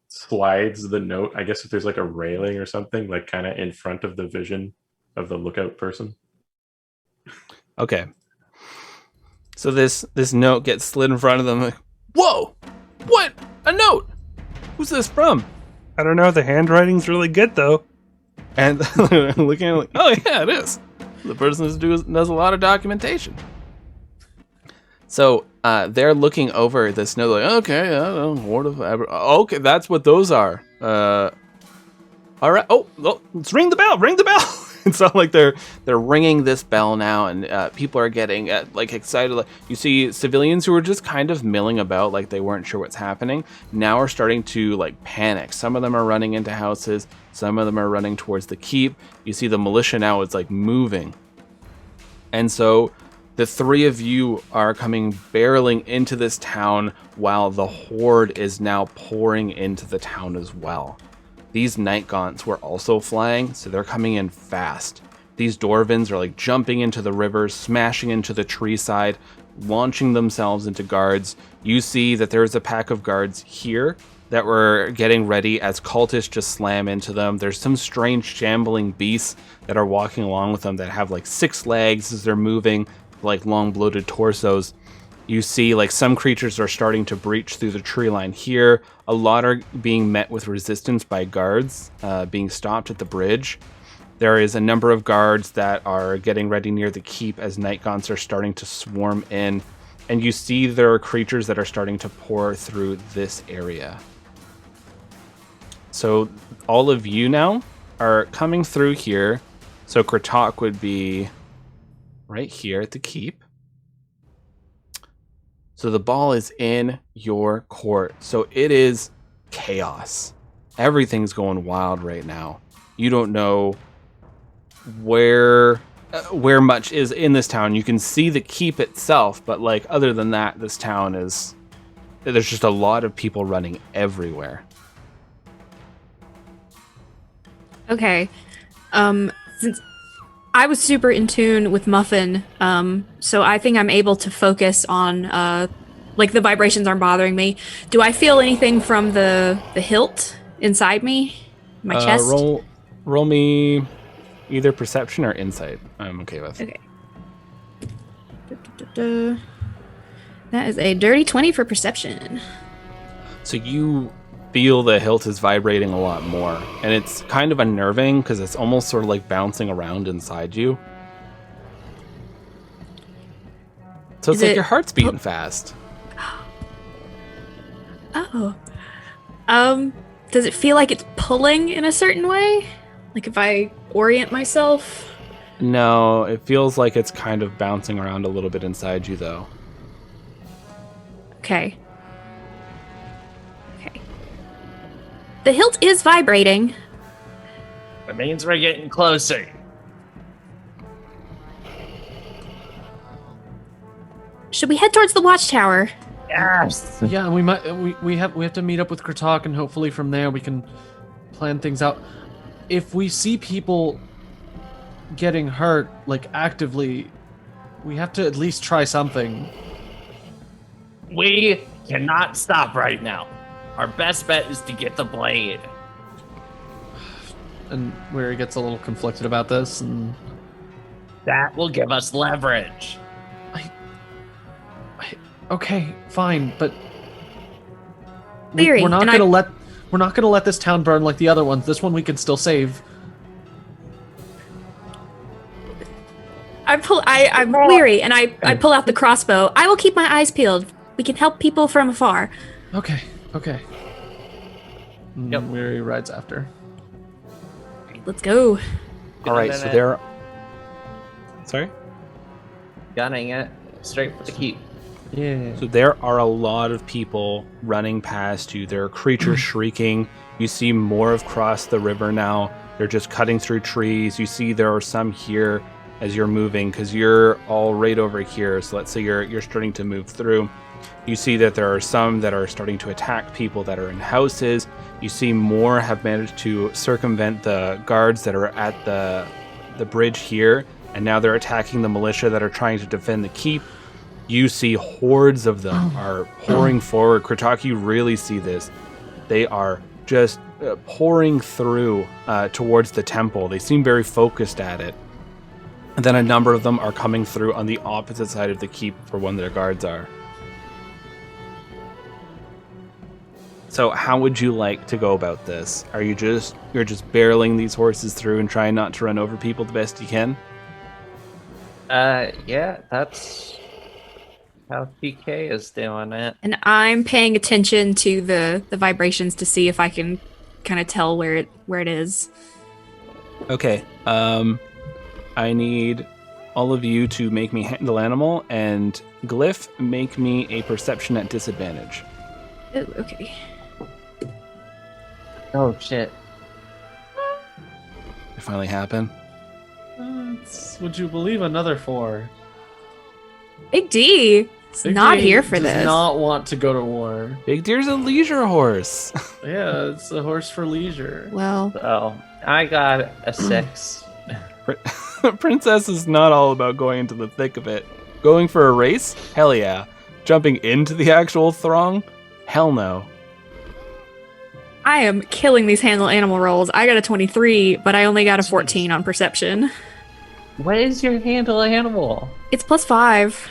slides the note. I guess if there's like a railing or something, like kind of in front of the vision of the lookout person. Okay. So this note gets slid in front of them. Like, whoa! What? A note! Who's this from? I don't know. The handwriting's really good though. And looking at it like, oh yeah, it is. The person does a lot of documentation. So they're looking over this note like, okay, I don't know, Horde of okay, that's what those are. All right. Oh, let's ring the bell. Ring the bell. It's not like they're ringing this bell now, and people are getting like excited. Like, you see civilians who are just kind of milling about, like they weren't sure what's happening. Now are starting to like panic. Some of them are running into houses. Some of them are running towards the keep. You see the militia now is like moving, and so The three of you are coming barreling into this town while the horde is now pouring into the town as well. These night gaunts were also flying, so they're coming in fast. These Dwarvins are like jumping into the rivers, smashing into the tree side, launching themselves into guards. You see that there's a pack of guards here that were getting ready as cultists just slam into them. There's some strange shambling beasts that are walking along with them that have like 6 legs as they're moving, like long bloated torsos. You see like some creatures are starting to breach through the tree line here. A lot are being met with resistance by guards being stopped at the bridge. There is a number of guards that are getting ready near the keep as night gaunts are starting to swarm in. And you see there are creatures that are starting to pour through this area. So all of you now are coming through here. So Kratok would be right here at the keep. So the ball is in your court. So it is chaos. Everything's going wild right now. You don't know where much is in this town. You can see the keep itself, but like other than that, this town is, there's just a lot of people running everywhere. Okay. Since I was super in tune with Muffin, so I think I'm able to focus on like the vibrations aren't bothering me. Do I feel anything from the hilt inside me? My chest? Roll me either perception or insight. I'm okay with. Okay. That is a dirty 20 for perception. So you feel the hilt is vibrating a lot more, and it's kind of unnerving because it's almost sort of like bouncing around inside you. So it's like your heart's beating fast. Oh. Does it feel like it's pulling in a certain way? Like if I orient myself? No, it feels like it's kind of bouncing around a little bit inside you, though. Okay. The hilt is vibrating. It means we're getting closer. Should we head towards the watchtower? Yes. Yeah, we have to meet up with Kratok, and hopefully from there we can plan things out. If we see people getting hurt, like actively, we have to at least try something. We cannot stop right now. Our best bet is to get the blade. And Weary gets a little conflicted about this, and That will give us leverage. okay, fine, but Weary, we're not and gonna let this town burn like the other ones. This one we can still save. I'm weary, and I pull out the crossbow. I will keep my eyes peeled. We can help people from afar. Okay. Yep. Weary rides after. Let's go. All right, so they're... Sorry? Gunning it straight for the keep. Yeah. So there are a lot of people running past you. There are creatures shrieking. You see more across the river now. They're just cutting through trees. You see there are some here as you're moving, because you're all right over here. So let's say you're starting to move through. You see that there are some that are starting to attack people that are in houses. You see more have managed to circumvent the guards that are at the bridge here, and now they're attacking the militia that are trying to defend the keep. You see hordes of them are pouring forward. Kratok, you really see this. They are just pouring through towards the temple. They seem very focused at it. And then a number of them are coming through on the opposite side of the keep where one of their guards are. So how would you like to go about this? You're just barreling these horses through and trying not to run over people the best you can? Yeah, that's how PK is doing it. And I'm paying attention to the vibrations to see if I can kind of tell where it is. Okay. I need all of you to make me handle animal, and Glyph, make me a perception at disadvantage. Oh, okay. Oh shit. It finally happened. Would you believe another 4? Big D is Big not D here for does this. not want to go to war. Big Deer's a leisure horse. Yeah, it's a horse for leisure. Well, So I got a 6. Princess is not all about going into the thick of it. Going for a race? Hell yeah. Jumping into the actual throng? Hell no. I am killing these handle animal rolls. I got a 23, but I only got a 14 on perception. What is your handle animal? It's +5.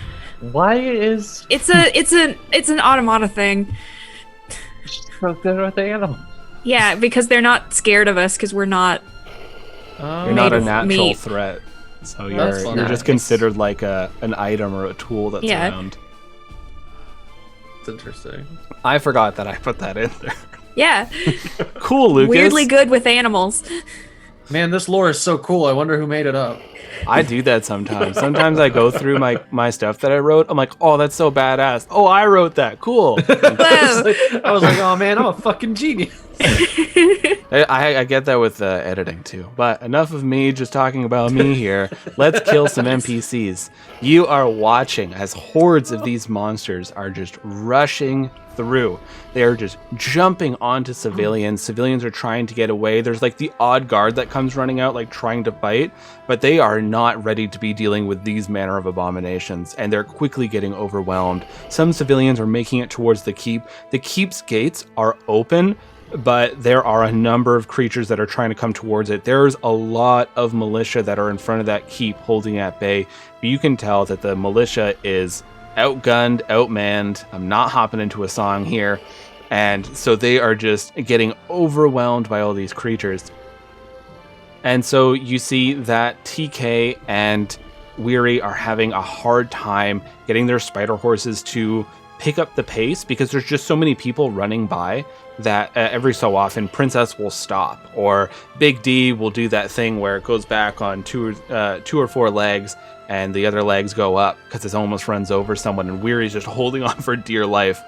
Why is It's an automata thing. so good with the animal? Yeah, because they're not scared of us because we're not. You're not a Made of natural meat. threat. So That's you're fun. just considered like an item or a tool that's Yeah. around. It's interesting. I forgot that I put that in there. Yeah, Cool, Lucas. weirdly good with animals. Man, this lore is so cool. I wonder who made it up. I do that sometimes. Sometimes I go through my stuff that I wrote. I'm like, oh, that's so badass. Oh, I wrote that. Cool. Whoa. I was like, oh man, I'm a fucking genius. I get that with editing too. But enough of me just talking about me here. Let's kill some NPCs. You are watching as hordes of these monsters are just rushing through. They are just jumping onto civilians. Civilians are trying to get away. There's like the odd guard that comes running out, like trying to fight, but they are not ready to be dealing with these manner of abominations, and they're quickly getting overwhelmed. Some civilians are making it towards the keep. The keep's gates are open, but there are a number of creatures that are trying to come towards it. There's a lot of militia that are in front of that keep holding at bay. But you can tell that the militia is outgunned, outmanned. I'm not hopping into a song here. And so they are just getting overwhelmed by all these creatures. And so you see that TK and Weary are having a hard time getting their spider horses to pick up the pace because there's just so many people running by that every so often Princess will stop, or Big D will do that thing where it goes back on two or four legs and the other legs go up because it almost runs over someone, and Weary's just holding on for dear life.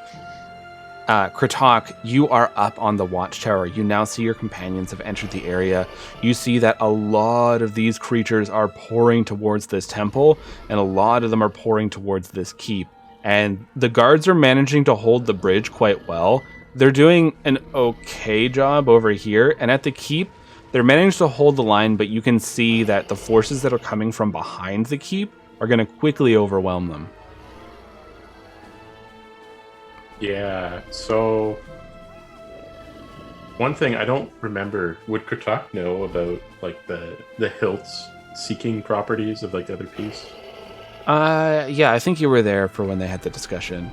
Kratok, you are up on the watchtower. You now see your companions have entered the area. You see that a lot of these creatures are pouring towards this temple, and a lot of them are pouring towards this keep. And the guards are managing to hold the bridge quite well. They're doing an okay job over here, and at the keep, they're managing to hold the line, but you can see that the forces that are coming from behind the keep are going to quickly overwhelm them. Yeah, so one thing I don't remember, would Kratok know about like the hilts seeking properties of like the other piece? Yeah, I think you were there for when they had the discussion.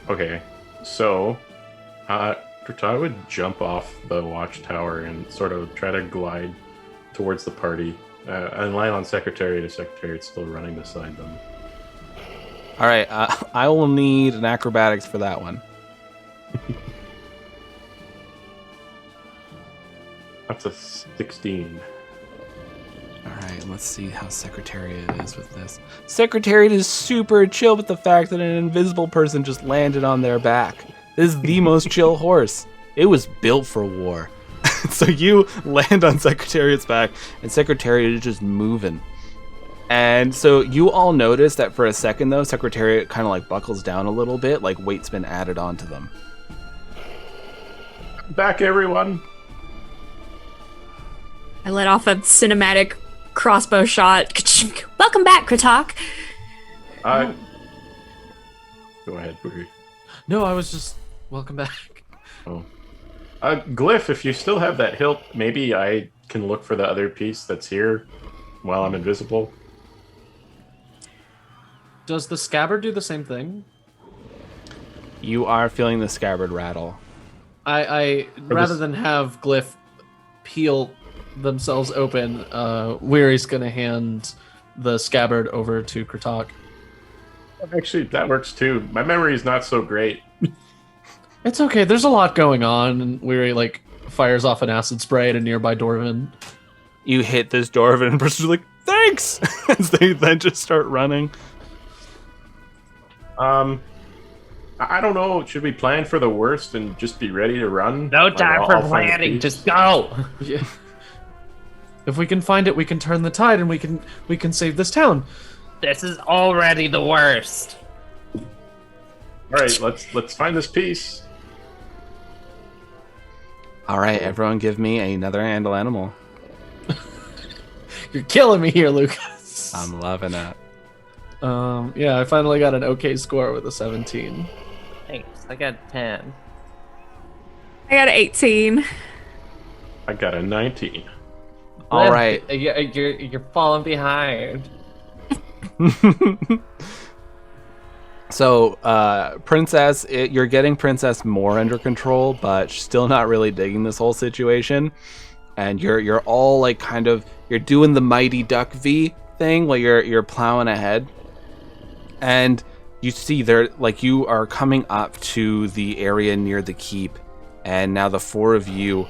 Okay, so Kratok would jump off the watchtower and sort of try to glide towards the party and line on Secretariat if Secretariat's still running beside them. All right, I will need an acrobatics for that one. That's a 16. All right, let's see how Secretariat is with this. Secretariat is super chill with the fact that an invisible person just landed on their back. This is the most chill horse. It was built for war. So you land on Secretariat's back, and Secretariat is just moving. And so you all notice that for a second, though, Secretariat kind of like buckles down a little bit, like weight's been added onto them. Back, everyone! I let off a cinematic crossbow shot. Welcome back, Kratok. Go ahead, Weary. No, I was just welcome back. Oh. Glyph, if you still have that hilt, maybe I can look for the other piece that's here while I'm invisible. Does the scabbard do the same thing? You are feeling the scabbard rattle. I rather than have Glyph peel themselves open, Weary's gonna hand the scabbard over to Kratok. Actually, that works too. My memory is not so great. It's okay, there's a lot going on, and Weary like fires off an acid spray at a nearby Dwarven. You hit this Dwarven, and the person's like, thanks! As they then just start running. I don't know. Should we plan for the worst and just be ready to run? No Like, time I'll for find the planning. piece. Just go. Yeah. If we can find it, we can turn the tide, and we can save this town. This is already the worst. All right, let's find this piece. All right, everyone, give me another handle animal. You're killing me here, Lucas. I'm loving it. Yeah, I finally got an okay score with a 17. Thanks. I got 10. I got an 18. I got a 19. All right. You're falling behind. So, Princess, you're getting Princess more under control, but she's still not really digging this whole situation. And you're all like you're doing the Mighty Duck V thing while you're plowing ahead. And you see you are coming up to the area near the keep, and now the four of you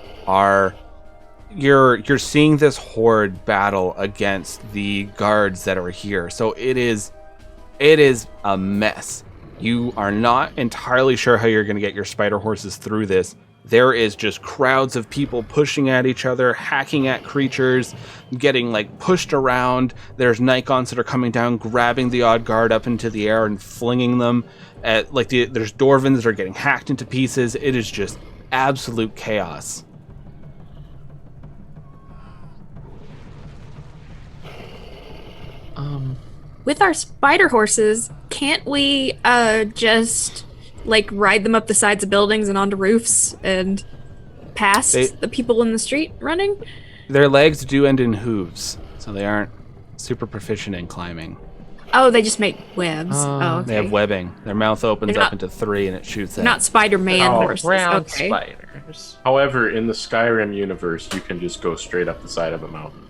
you're seeing this horde battle against the guards that are here. So it is a mess. You are not entirely sure how you're going to get your spider horses through this. There is just crowds of people pushing at each other, hacking at creatures, getting pushed around. There's Nikons that are coming down, grabbing the odd guard up into the air and flinging them at there's Dwarvens that are getting hacked into pieces. It is just absolute chaos. With our spider horses, can't we just ride them up the sides of buildings and onto roofs and past the people in the street running? Their legs do end in hooves, so they aren't super proficient in climbing. Oh, they just make webs. Oh, okay. They have webbing. Their mouth opens up into 3 and it shoots out. Not Spider-Man horses. Ground Okay. spiders. However, in the Skyrim universe, you can just go straight up the side of a mountain.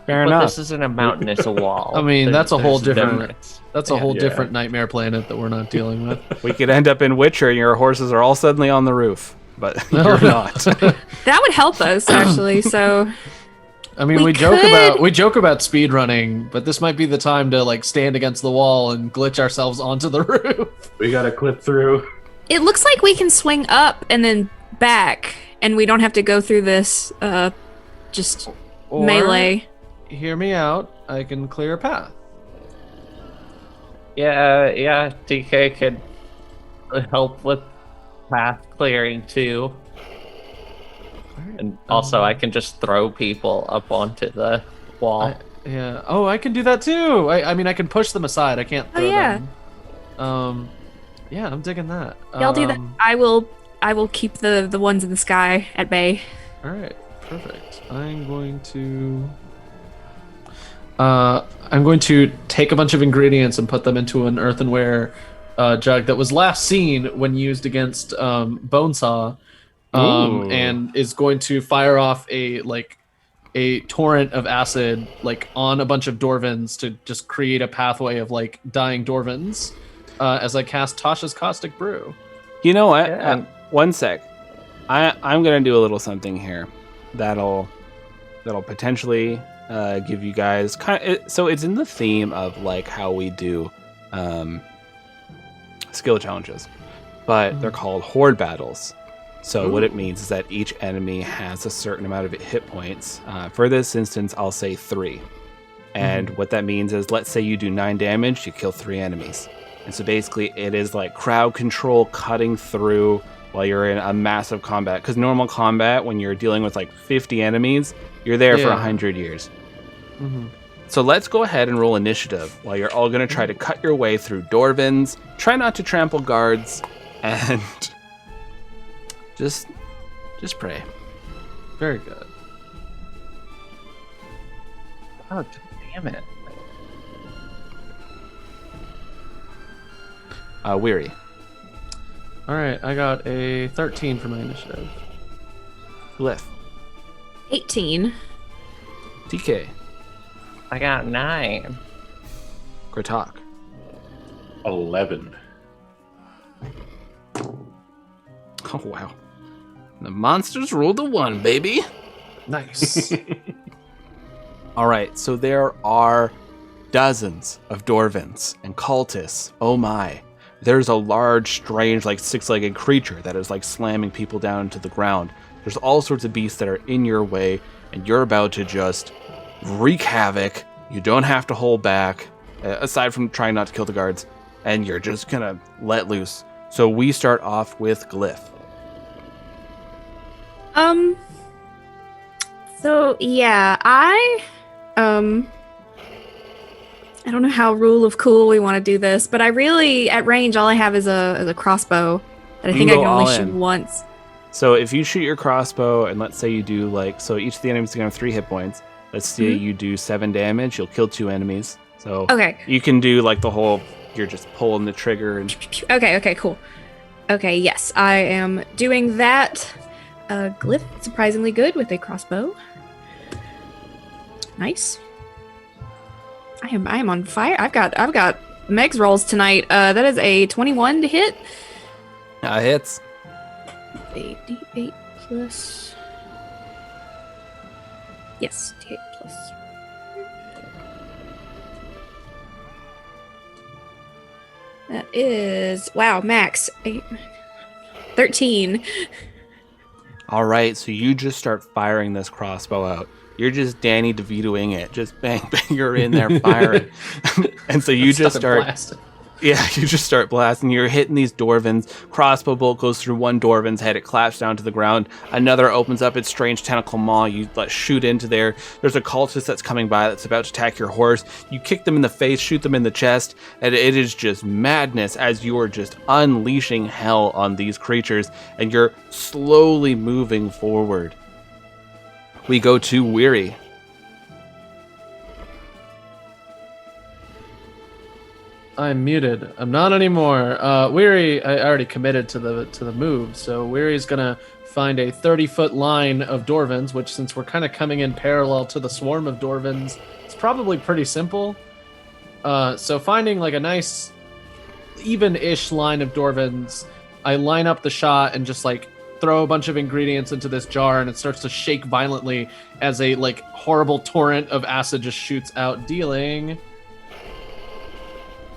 Fair But enough. this isn't a mountain, it's a wall. I mean, that's a whole There's different. limits. That's a whole Yeah. different nightmare planet that we're not dealing with. We could end up in Witcher and your horses are all suddenly on the roof, but No. you're not. That would help us, actually. So I mean, We we joke could- about speed running, but this might be the time to stand against the wall and glitch ourselves onto the roof. We gotta clip through. it looks like we can swing up and then back, and we don't have to go through this just Or, melee. Hear me out. I can clear a path. Yeah, DK could help with path clearing too. And also, I can just throw people up onto the wall. Yeah. Oh, I can do that too. I mean, I can push them aside. I can't Oh, throw yeah. them. Yeah, I'm digging that. Y'all do that. I will keep the ones in the sky at bay. All right, perfect. I'm going to take a bunch of ingredients and put them into an earthenware jug that was last seen when used against Bonesaw, Ooh. and is going to fire off a torrent of acid on a bunch of Dwarvens to just create a pathway of dying Dwarvens as I cast Tasha's Caustic Brew. You know what? Yeah. One sec. I'm gonna do a little something here that'll potentially give you guys so it's in the theme of how we do skill challenges, but they're called horde battles. So what it means is that each enemy has a certain amount of hit points. For this instance, I'll say 3. And what that means is, let's say you do 9 damage, you kill 3 enemies. And so basically it is crowd control, cutting through while you're in a massive combat. Because normal combat, when you're dealing with 50 enemies, you're there for Yeah. 100 years. Mm-hmm. So let's go ahead and roll initiative while you're all going to try to cut your way through Dwarvens. Try not to trample guards, and just pray. Very good. Oh, damn it. Weary. All right, I got a 13 for my initiative. Glyph. 18. TK. I got 9. Kratok. 11. Oh, wow. The monsters rolled a 1, baby. Nice. All right, so there are dozens of Dwarvens and cultists. Oh my. There's a large, strange, 6-legged creature that is slamming people down into the ground. There's all sorts of beasts that are in your way, and you're about to just wreak havoc. You don't have to hold back. aside from trying not to kill the guards, and you're just gonna let loose. So we start off with Glyph. So yeah, I don't know how rule of cool we want to do this, but I really, at range, all I have is a crossbow that I You think can I go can only all shoot in. once. So if you shoot your crossbow, and let's say you do so each of the enemies is gonna have 3 hit points. Let's say you do 7 damage, you'll kill 2 enemies. So Okay. you can do the whole, you're just pulling the trigger and Okay, cool. Okay, yes, I am doing that. Glyph, surprisingly good with a crossbow. Nice. I am on fire. I've got Meg's rolls tonight. That is a 21 to hit. hits. 8d8 plus. Yes, d8 plus. That is max 13. All right, so you just start firing this crossbow out. You're just Danny DeVitoing it. Just bang, bang, you're in there firing. And so you just start blasting. Yeah, you just start blasting. You're hitting these dwarvens. Crossbow bolt goes through one dwarven's head. It claps down to the ground. Another opens up its strange tentacle maw. You shoot into there. There's a cultist that's coming by that's about to attack your horse. You kick them in the face, shoot them in the chest, and it is just madness as you are just unleashing hell on these creatures, and you're slowly moving forward. We go to Weary. I'm muted. I'm not anymore. Weary, I already committed to the move, so Weary's gonna find a 30-foot line of dwarvens, which, since we're kind of coming in parallel to the swarm of dwarvens, it's probably pretty simple. So finding a nice even-ish line of dwarvens, I line up the shot and just throw a bunch of ingredients into this jar, and it starts to shake violently as a horrible torrent of acid just shoots out, dealing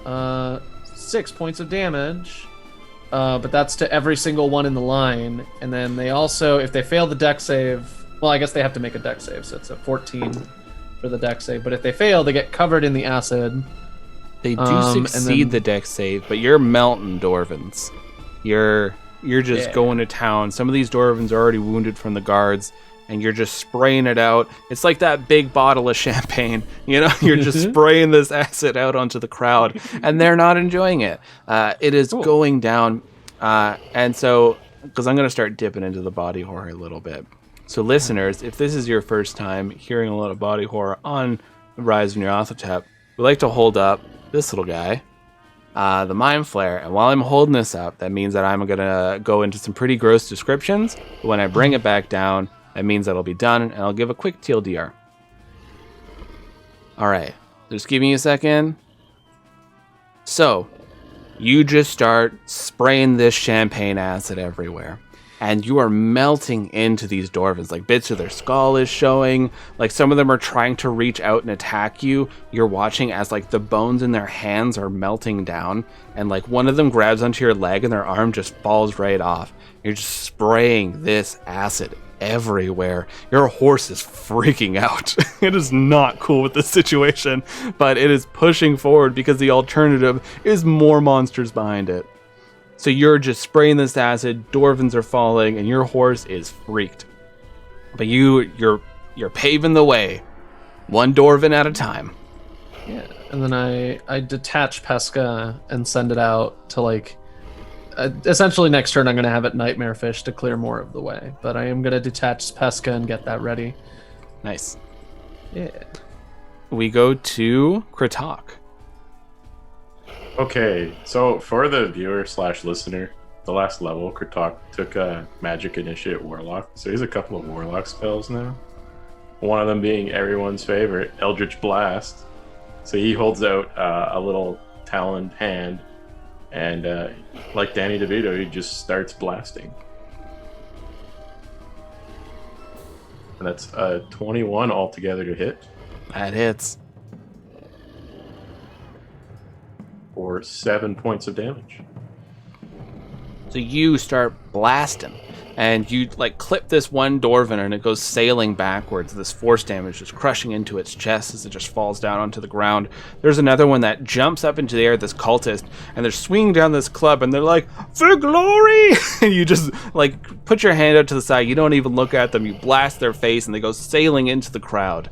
6 points of damage, but that's to every single one in the line. And then they also, if they fail the dex save, well, I guess they have to make a dex save, so it's a 14 for the dex save. But if they fail, they get covered in the acid. They do succeed the dex save, but you're melting dwarvens. You're just going to town. Some of these dwarvens are already wounded from the guards, and you're just spraying it out. It's like that big bottle of champagne, you're just spraying this acid out onto the crowd, and they're not enjoying it. It is going down, and so, because I'm going to start dipping into the body horror a little bit. So listeners, if this is your first time hearing a lot of body horror on Rise of Nyarlathotep, we like to hold up this little guy, the Mind Flare, and while I'm holding this up, that means that I'm going to go into some pretty gross descriptions, but when I bring it back down, that means that'll be done, and I'll give a quick TLDR. All right, just give me a second. So, you just start spraying this champagne acid everywhere, and you are melting into these dwarvens. Bits of their skull is showing. Some of them are trying to reach out and attack you. You're watching as the bones in their hands are melting down, and one of them grabs onto your leg, and their arm just falls right off. You're just spraying this acid everywhere. Your horse is freaking out. It is not cool with this situation, but it is pushing forward because the alternative is more monsters behind it. So you're just spraying this acid, dwarvens are falling, and your horse is freaked. But you're paving the way, one dwarven at a time. Yeah, and then I detach Pesca and send it out to essentially next turn I'm going to have it Nightmare Fish to clear more of the way, but I am going to detach Pesca and get that ready. Nice. Yeah. We go to Kratok. Okay, so for the viewer/listener, the last level, Kratok took a Magic Initiate Warlock, so he has a couple of Warlock spells now. One of them being everyone's favorite, Eldritch Blast. So he holds out a little taloned hand, and like Danny DeVito, he just starts blasting. And that's 21 altogether to hit. That hits. For 7 points of damage. So you start blasting. and you like clip this one dwarven and it goes sailing backwards. This force damage is crushing into its chest as it just falls down onto the ground. There's another one that jumps up into the air, this cultist, and they're swinging down this club and they're like, "For glory!" And you just like put your hand out to the side. You don't even look at them. You blast their face and they go sailing into the crowd.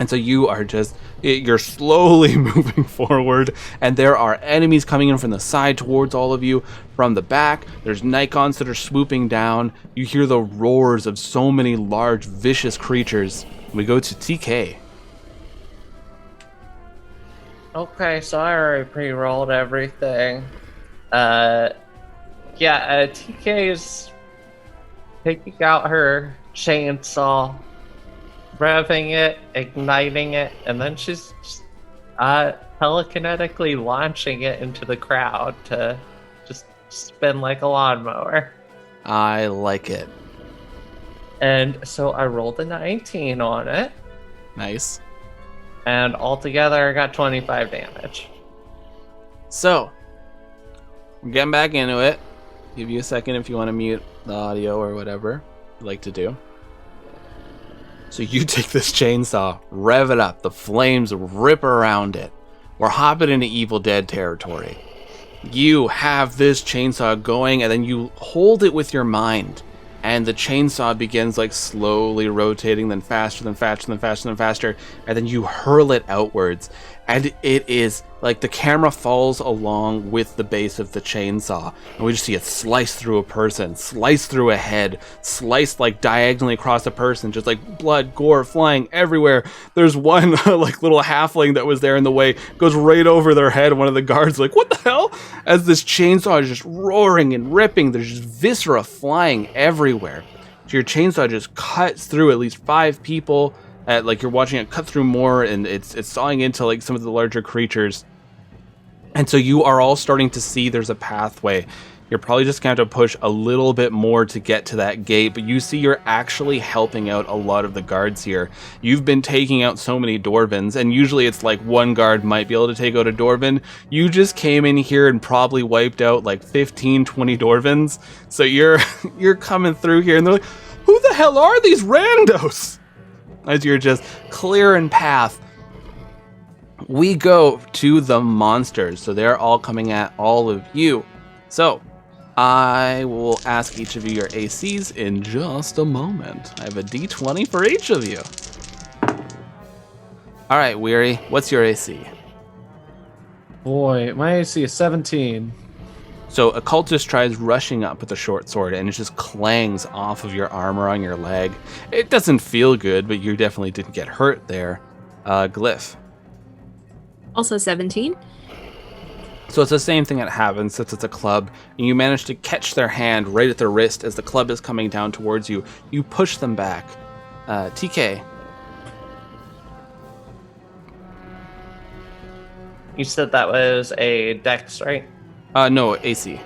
And so you're slowly moving forward, and there are enemies coming in from the side towards all of you. From the back, there's Nikons that are swooping down. You hear the roars of so many large, vicious creatures. We go to TK. Okay, so I already pre-rolled everything. TK's taking out her chainsaw, revving it, igniting it, and then she's telekinetically launching it into the crowd to just spin like a lawnmower. I like it. And so I rolled a 19 on it, Nice. and altogether I got 25 damage. So, we're getting back into it. Give you a second if you want to mute the audio or whatever you'd like to do. So you take this chainsaw, rev it up, the flames rip around it. We're hopping into Evil Dead territory. You have this chainsaw going, and then you hold it with your mind, and the chainsaw begins like slowly rotating, then faster, then faster, then faster, then faster, and then you hurl it outwards. And it is like the camera falls along with the base of the chainsaw, and we just see it slice through a person, slice through a head, slice like diagonally across a person, just like blood, gore flying everywhere. There's one like little halfling that was there in the way, goes right over their head. One of the guards like, "What the hell?" As this chainsaw is just roaring and ripping, there's just viscera flying everywhere. So your chainsaw just cuts through at least 5 people. Like you're watching it cut through more, and it's sawing into like some of the larger creatures. And so you are all starting to see there's a pathway. You're probably just going to have to push a little bit more to get to that gate, but you see you're actually helping out a lot of the guards here. You've been taking out so many dwarvens, and usually it's like one guard might be able to take out a dwarven. You just came in here and probably wiped out like 15, 20 dwarvens. So you're coming through here, and they're like, "Who the hell are these randos?" As you're just clearing path. We go to the monsters. So they're all coming at all of you. So I will ask each of you your ACs in just a moment. I have a D20 for each of you. All right, Weary, what's your AC? Boy, my AC is 17. So a cultist tries rushing up with a short sword, and it just clangs off of your armor on your leg. It doesn't feel good, but you definitely didn't get hurt there. Glyph. Also 17. So it's the same thing that happens since it's a club, and you manage to catch their hand right at their wrist as the club is coming down towards you. You push them back. TK. You said that was a dex, right? No, AC.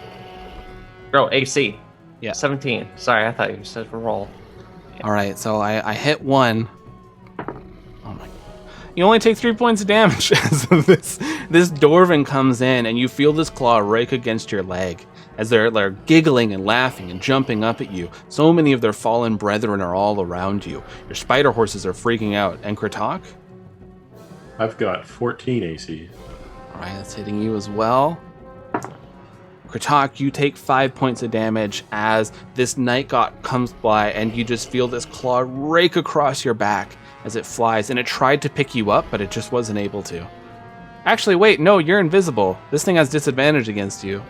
Oh, AC. Yeah. 17. Sorry, I thought you said roll. All right, so I hit one. Oh my! You only take 3 points of damage as this dwarven comes in, and you feel this claw rake against your leg as they're giggling and laughing and jumping up at you. So many of their fallen brethren are all around you. Your spider horses are freaking out. And Kratok? I've got 14 AC. All right, that's hitting you as well. Kratok, you take 5 points of damage as this night god comes by, and you just feel this claw rake across your back as it flies, and it tried to pick you up, but it just wasn't able to. Actually, wait, no, you're invisible. This thing has disadvantage against you.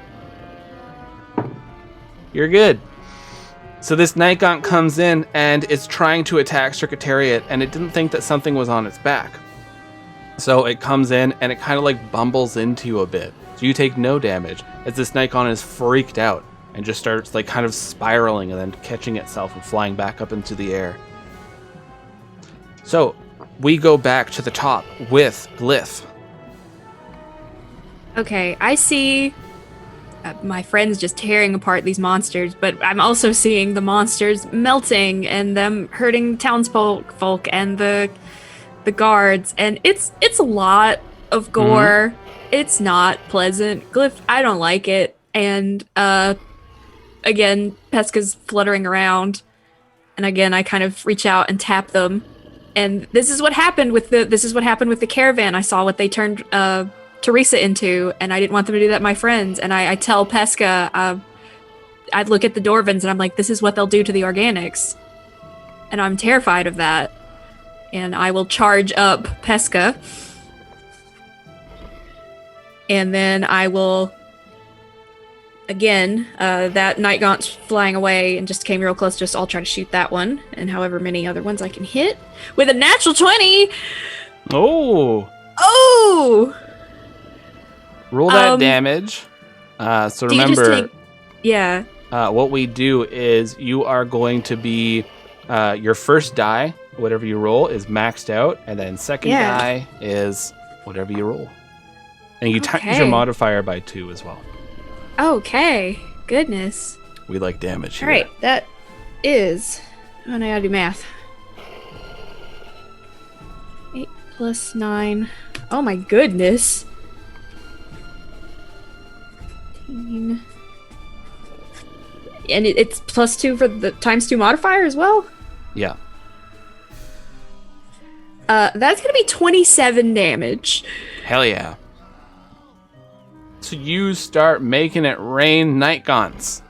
You're good. So this night gaunt comes in, and it's trying to attack Secretariat, and it didn't think that something was on its back. So it comes in, and it kind of like bumbles into you a bit. So you take no damage as this Nikon is freaked out and just starts like kind of spiraling and then catching itself and flying back up into the air. So we go back to the top with Glyph. Okay, I see my friends just tearing apart these monsters, but I'm also seeing the monsters melting and them hurting townsfolk and the guards, and it's a lot of gore. It's not pleasant. Glyph, I don't like it. And again, Pesca's fluttering around, and again, I kind of reach out and tap them. And this is what happened with the caravan. I saw what they turned Teresa into, and I didn't want them to do that to my friends. And I tell Pesca, I'd look at the Dorvans, and I'm like, this is what they'll do to the organics. And I'm terrified of that. And I will charge up Pesca. And then I will, again, that night gaunt's flying away and just came real close. Just I'll try to shoot that one, and however many other ones I can hit with a natural 20. Oh! Roll that damage. So remember, yeah. What we do is you are going to be your first die, whatever you roll, is maxed out, and then second die is whatever you roll. And you times your modifier by 2 as well. Okay. Goodness. We like damage here. All right. That is... Oh, now I gotta do math. 8 plus 9. Oh my goodness. 15. And it's plus 2 for the times 2 modifier as well? Yeah. That's gonna be 27 damage. Hell yeah. So you start making it rain night gaunts.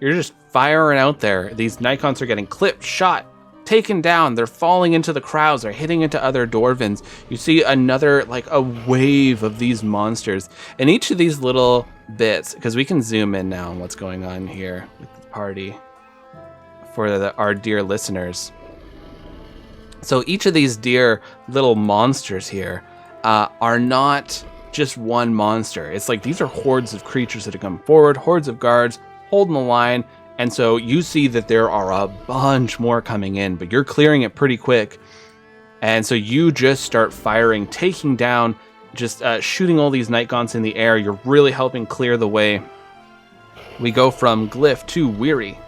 You're just firing out there. These night gaunts are getting clipped, shot, taken down. They're falling into the crowds. They're hitting into other Dorvans. You see another, like, a wave of these monsters. And each of these little bits, because we can zoom in now on what's going on here with the party for our dear listeners. So each of these dear little monsters here are not just one monster. It's like these are hordes of creatures that have come forward, hordes of guards holding the line. And so you see that there are a bunch more coming in, but you're clearing it pretty quick. And so you just start firing, taking down, just shooting all these night gaunts in the air. You're really helping clear the way. We go from Glyph to Weary.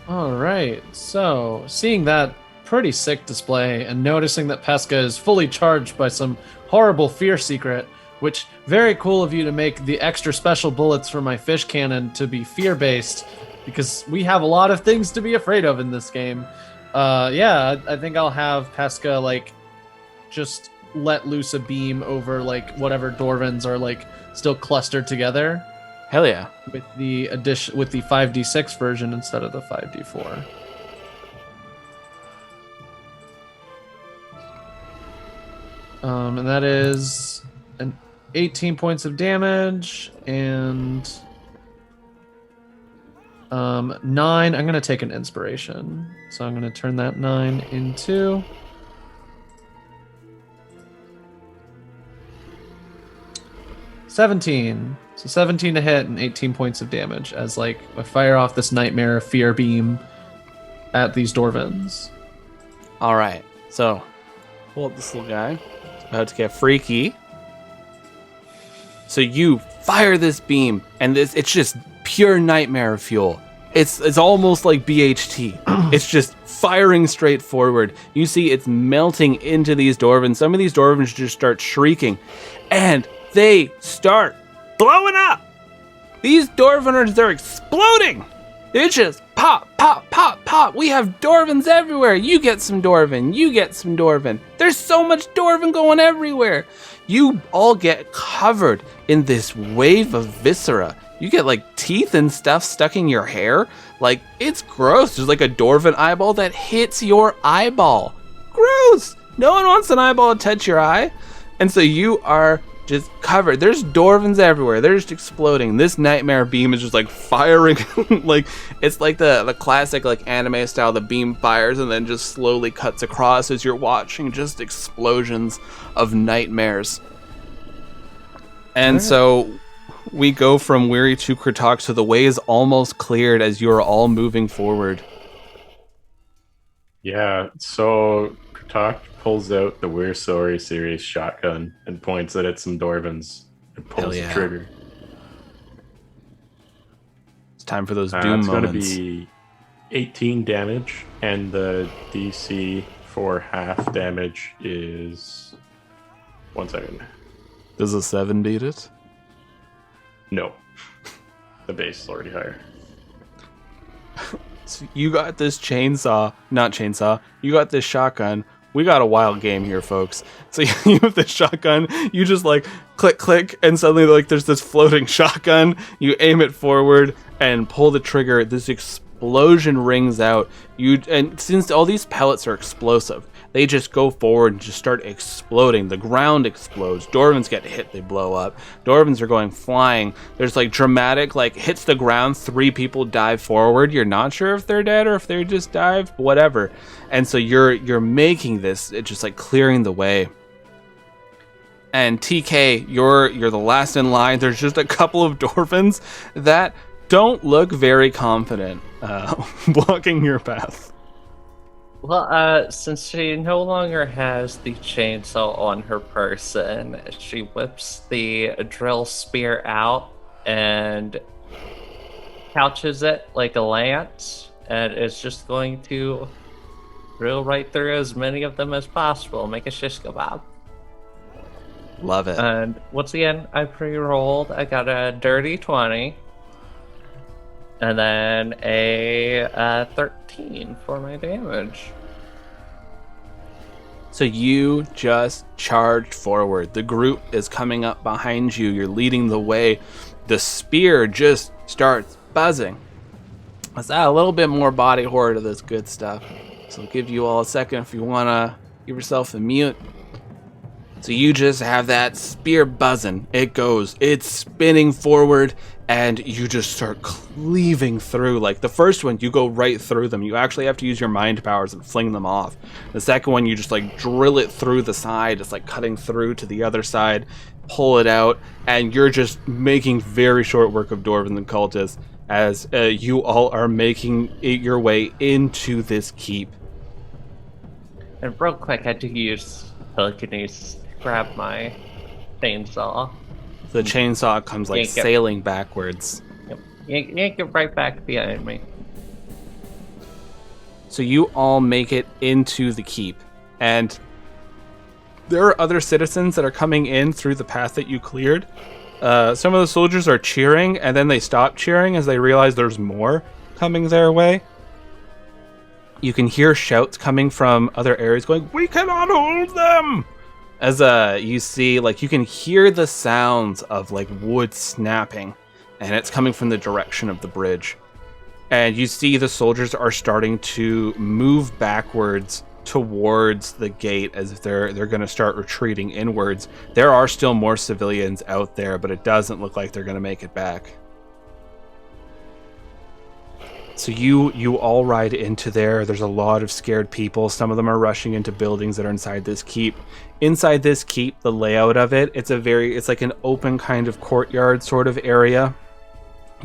All right, so seeing that pretty sick display and noticing that Pesca is fully charged by some horrible fear secret, which very cool of you to make the extra special bullets for my fish cannon to be fear-based, because we have a lot of things to be afraid of in this game. I think I'll have Pesca, like, just let loose a beam over, like, whatever Dorvans are, like, still clustered together. Hell yeah. With the 5d6 version instead of the 5d4. And that is an 18 points of damage and 9. I'm going to take an inspiration. So I'm going to turn that 9 into 17. So 17 to hit and 18 points of damage as, like, I fire off this nightmare fear beam at these Dorvans. All right. So pull up this little guy. It's about to get freaky. So you fire this beam, and it's just pure nightmare fuel. It's almost like BHT. It's just firing straight forward. You see it's melting into these Dorvans. Some of these Dorvans just start shrieking, and they start blowing up. These Dorvaners, they're exploding. They just pop, pop, pop, pop. We have Dorvans everywhere. You get some Dorvan. You get some Dorvan. There's so much Dorvan going everywhere. You all get covered in this wave of viscera. You get, like, teeth and stuff stuck in your hair. Like, it's gross. There's, like, a Dorvan eyeball that hits your eyeball. Gross. No one wants an eyeball to touch your eye. And so you are just covered. There's Dorvans everywhere. They're just exploding. This nightmare beam is just, like, firing. Like, it's like the classic, like, anime style. The beam fires and then just slowly cuts across as you're watching just explosions of nightmares. And so we go from Weary to Kratok, so the way is almost cleared as you are all moving forward. Yeah, so Kratok pulls out the We're Sorry series shotgun and points it at some Dorvans and pulls the trigger. It's time for those doom it's moments. It's going to be 18 damage, and the DC for half damage is... 1 second. Does a 7 beat it? No. The base is already higher. So you got this not chainsaw. You got this shotgun. We got a wild game here, folks. So you have this shotgun. You just like click, click, and suddenly like there's this floating shotgun. You aim it forward and pull the trigger. This explosion rings out. And since all these pellets are explosive, they just go forward and just start exploding. The ground explodes. Dwarvens get hit. They blow up. Dwarvens are going flying. There's like dramatic, like hits the ground. 3 people dive forward. You're not sure if they're dead or if they just dived, whatever. And so you're making this, it's just like clearing the way. And TK, you're the last in line. There's just a couple of Dwarvens that don't look very confident blocking your path. Well, since she no longer has the chainsaw on her person, she whips the drill spear out and couches it like a lance, and is just going to drill right through as many of them as possible, make a shish kebab. Love it. And once again, I pre-rolled. I got a dirty 20. And then a 13 for my damage. So you just charged forward. The group is coming up behind you. You're leading the way. The spear just starts buzzing. Let's add a little bit more body horror to this good stuff. So I'll give you all a second if you want to give yourself a mute. So you just have that spear buzzing. It's spinning forward, and you just start cleaving through. Like the first one, you go right through them. You actually have to use your mind powers and fling them off. The second one, you just like drill it through the side. It's like cutting through to the other side, pull it out, and you're just making very short work of Dwarven and cultists as you all are making your way into this keep. And real quick, I do use telekinesis. Grab my chainsaw. The chainsaw comes like sailing backwards. Yep. Yank it right back behind me. So you all make it into the keep, and there are other citizens that are coming in through the path that you cleared. Some of the soldiers are cheering, and then they stop cheering as they realize there's more coming their way. You can hear shouts coming from other areas going, "We cannot hold them!" As you see, like you can hear the sounds of like wood snapping, and it's coming from the direction of the bridge. And you see the soldiers are starting to move backwards towards the gate as if they're going to start retreating inwards. There are still more civilians out there, but it doesn't look like they're going to make it back. So you all ride into there. There's a lot of scared people. Some of them are rushing into buildings that are inside this keep. Inside this keep, the layout of it, it's like an open kind of courtyard sort of area.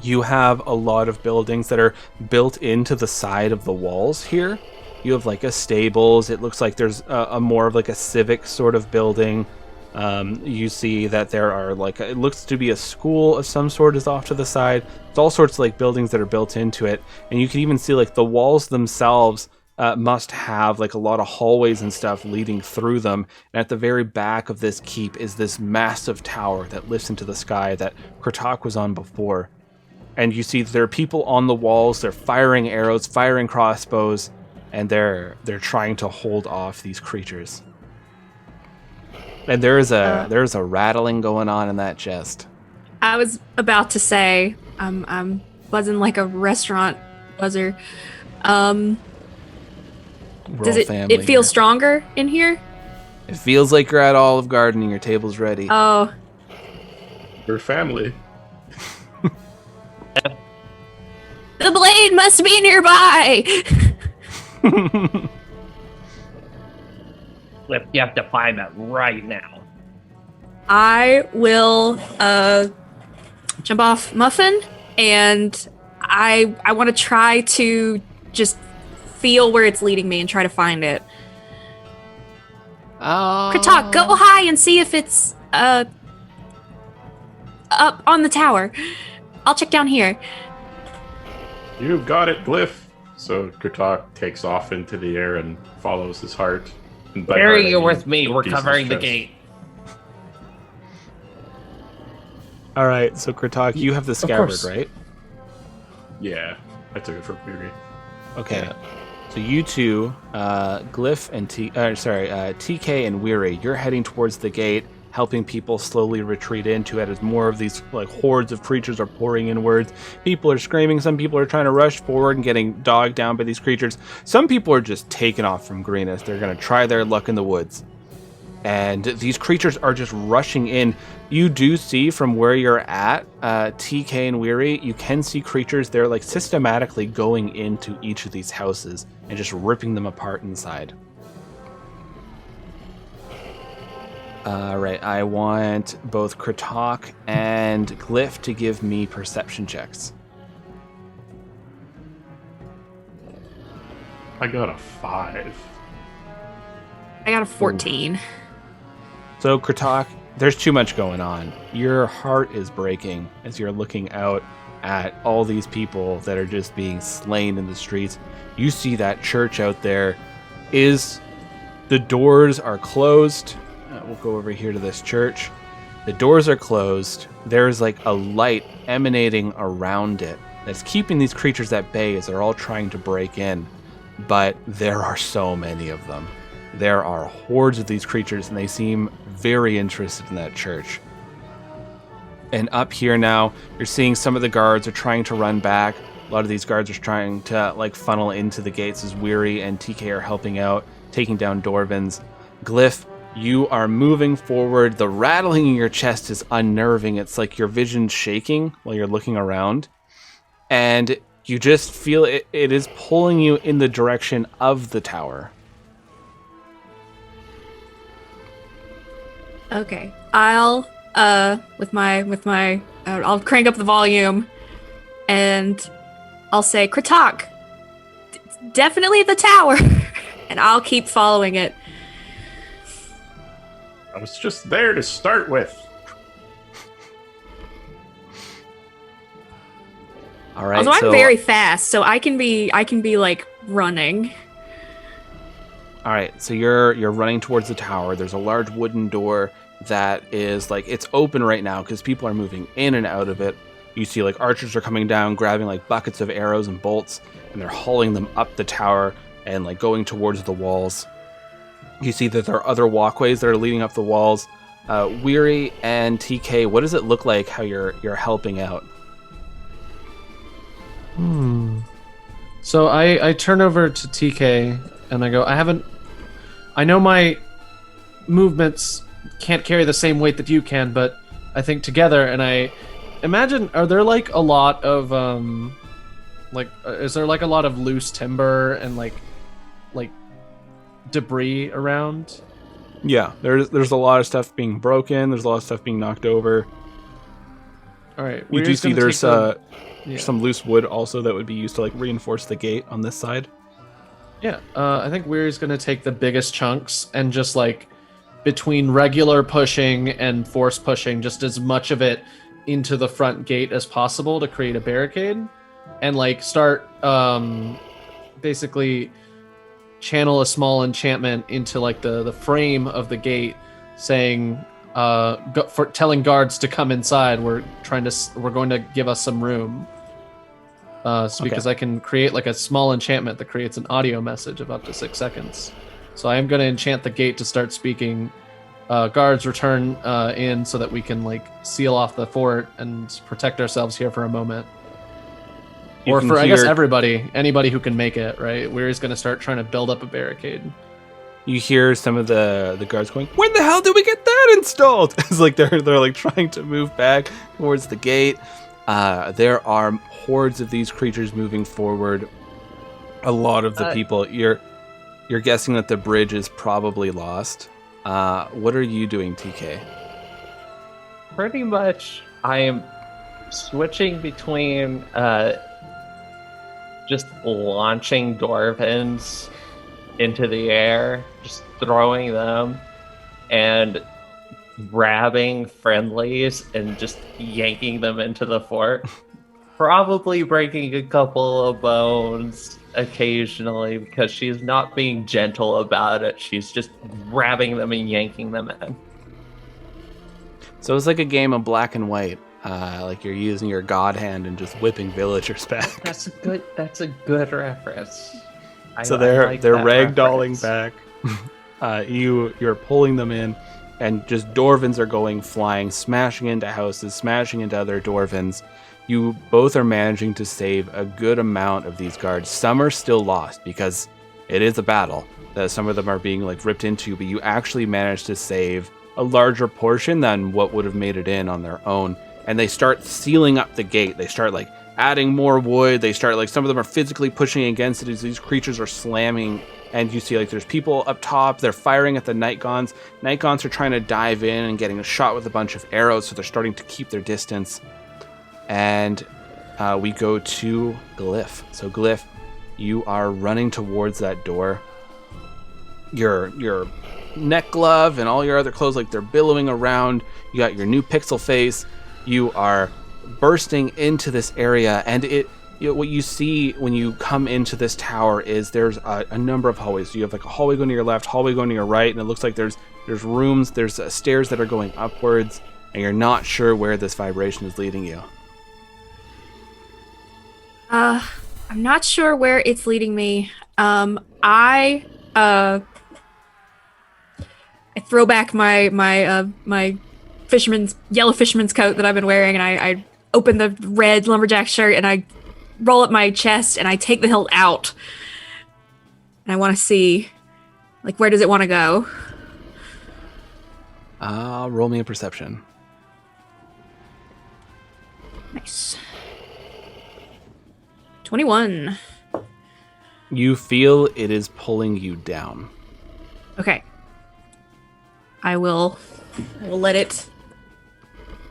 You have a lot of buildings that are built into the side of the walls here. You have like a stables. It looks like there's a more of like a civic sort of building. You see that there are like, it looks to be a school of some sort is off to the side. It's all sorts of like buildings that are built into it. And you can even see like the walls themselves must have like a lot of hallways and stuff leading through them. And at the very back of this keep is this massive tower that lifts into the sky that Kratok was on before. And you see there are people on the walls. They're firing arrows, firing crossbows, and they're trying to hold off these creatures. And there's a rattling going on in that chest. I was about to say, I'm buzzing like a restaurant buzzer. Does it feel stronger in here? It feels like you're at Olive Garden and your table's ready. Oh. Your family. The blade must be nearby! You have to find that right now. I will jump off Muffin, and I want to try to just feel where it's leading me and try to find it. Kratok, go high and see if it's up on the tower. I'll check down here. You've got it, Glyph. So Kratok takes off into the air and follows his heart. Barry, you're with me. We're covering the gate. All right, so Kratok, you have the scabbard, right? Yeah, I took it from Weary. Okay. Yeah. So you two, Glyph and TK and Weary, you're heading towards the gate, helping people slowly retreat into it as more of these like hordes of creatures are pouring inwards. People are screaming. Some people are trying to rush forward and getting dogged down by these creatures. Some people are just taken off from Greenest. They're going to try their luck in the woods. And these creatures are just rushing in. You do see from where you're at, TK and Weary, you can see creatures. They're like systematically going into each of these houses and just ripping them apart inside. Right, I want both Kratok and Glyph to give me perception checks. I got a 5. I got a 14. So, Kratok, there's too much going on. Your heart is breaking as you're looking out at all these people that are just being slain in the streets. You see that church out there. The doors are closed. We'll go over here to this church. The doors are closed. There's like a light emanating around it that's keeping these creatures at bay as they're all trying to break in. But there are so many of them. There are hordes of these creatures, and they seem very interested in that church. And up here now, you're seeing some of the guards are trying to run back. A lot of these guards are trying to like funnel into the gates as Weary and TK are helping out, taking down Dorvins. Glyph, you are moving forward. The rattling in your chest is unnerving. It's like your vision's shaking while you're looking around. And you just feel it is pulling you in the direction of the tower. Okay. I'll I'll crank up the volume and I'll say, Kratok, definitely the tower. And I'll keep following it. I was just there to start with. All right. Although I'm very fast, so I can be like running. All right, so you're running towards the tower. There's a large wooden door that is like it's open right now because people are moving in and out of it. You see like archers are coming down, grabbing like buckets of arrows and bolts, and they're hauling them up the tower and like going towards the walls. You see that there are other walkways that are leading up the walls. Weary and TK, what does it look like how you're helping out? So I turn over to TK and I go, I know my movements can't carry the same weight that you can, but I think together, and I imagine, are there like a lot of, is there like a lot of loose timber and like debris around? Yeah, there's a lot of stuff being broken. There's a lot of stuff being knocked over. All right. You do see there's Yeah. some loose wood also that would be used to like reinforce the gate on this side. Yeah, I think Weir's gonna take the biggest chunks and just like between regular pushing and force pushing, just as much of it into the front gate as possible to create a barricade, and like start basically channel a small enchantment into like the frame of the gate, saying for telling guards to come inside. We're going to give us some room. Because I can create like a small enchantment that creates an audio message of up to 6 seconds. So I am going to enchant the gate to start speaking. Guards return in so that we can like seal off the fort and protect ourselves here for a moment. Or for, I guess, anybody who can make it, right? We're just going to start trying to build up a barricade. You hear some of the guards going, "When the hell did we get that installed?" It's like they're like trying to move back towards the gate. There are hordes of these creatures moving forward. A lot of the people, you're guessing that the bridge is probably lost. What are you doing, TK? Pretty much, I am switching between just launching Dorvins into the air, just throwing them, and grabbing friendlies and just yanking them into the fort. Probably breaking a couple of bones occasionally because she's not being gentle about it. She's just grabbing them and yanking them in. So it's like a game of black and white. like you're using your god hand and just whipping villagers back. That's a good reference. So they're like that ragdolling reference. back. You're pulling them in, and just dwarvens are going flying, smashing into houses, smashing into other dwarvens. You both are managing to save a good amount of these guards. Some are still lost because it is a battle. Some of them are being like ripped into, but you actually managed to save a larger portion than what would have made it in on their own. And they start sealing up the gate. They start like adding more wood. They start like, some of them are physically pushing against it as these creatures are slamming. And you see like there's people up top. They're firing at the night gaunts. Night gaunts are trying to dive in and getting shot with a bunch of arrows. So they're starting to keep their distance. And we go to Glyph. So Glyph, you are running towards that door. Your neck glove and all your other clothes, like they're billowing around. You got your new pixel face. You are bursting into this area, and what you see when you come into this tower is there's a number of hallways. So you have like a hallway going to your left, hallway going to your right, and it looks like there's rooms, there's stairs that are going upwards, and you're not sure where this vibration is leading you. I'm not sure where it's leading me. I throw back my yellow fisherman's coat that I've been wearing, and I open the red lumberjack shirt, and I roll up my chest, and I take the hilt out. And I want to see, like, where does it want to go? Roll me a perception. Nice. 21. You feel it is pulling you down. Okay. I will let it.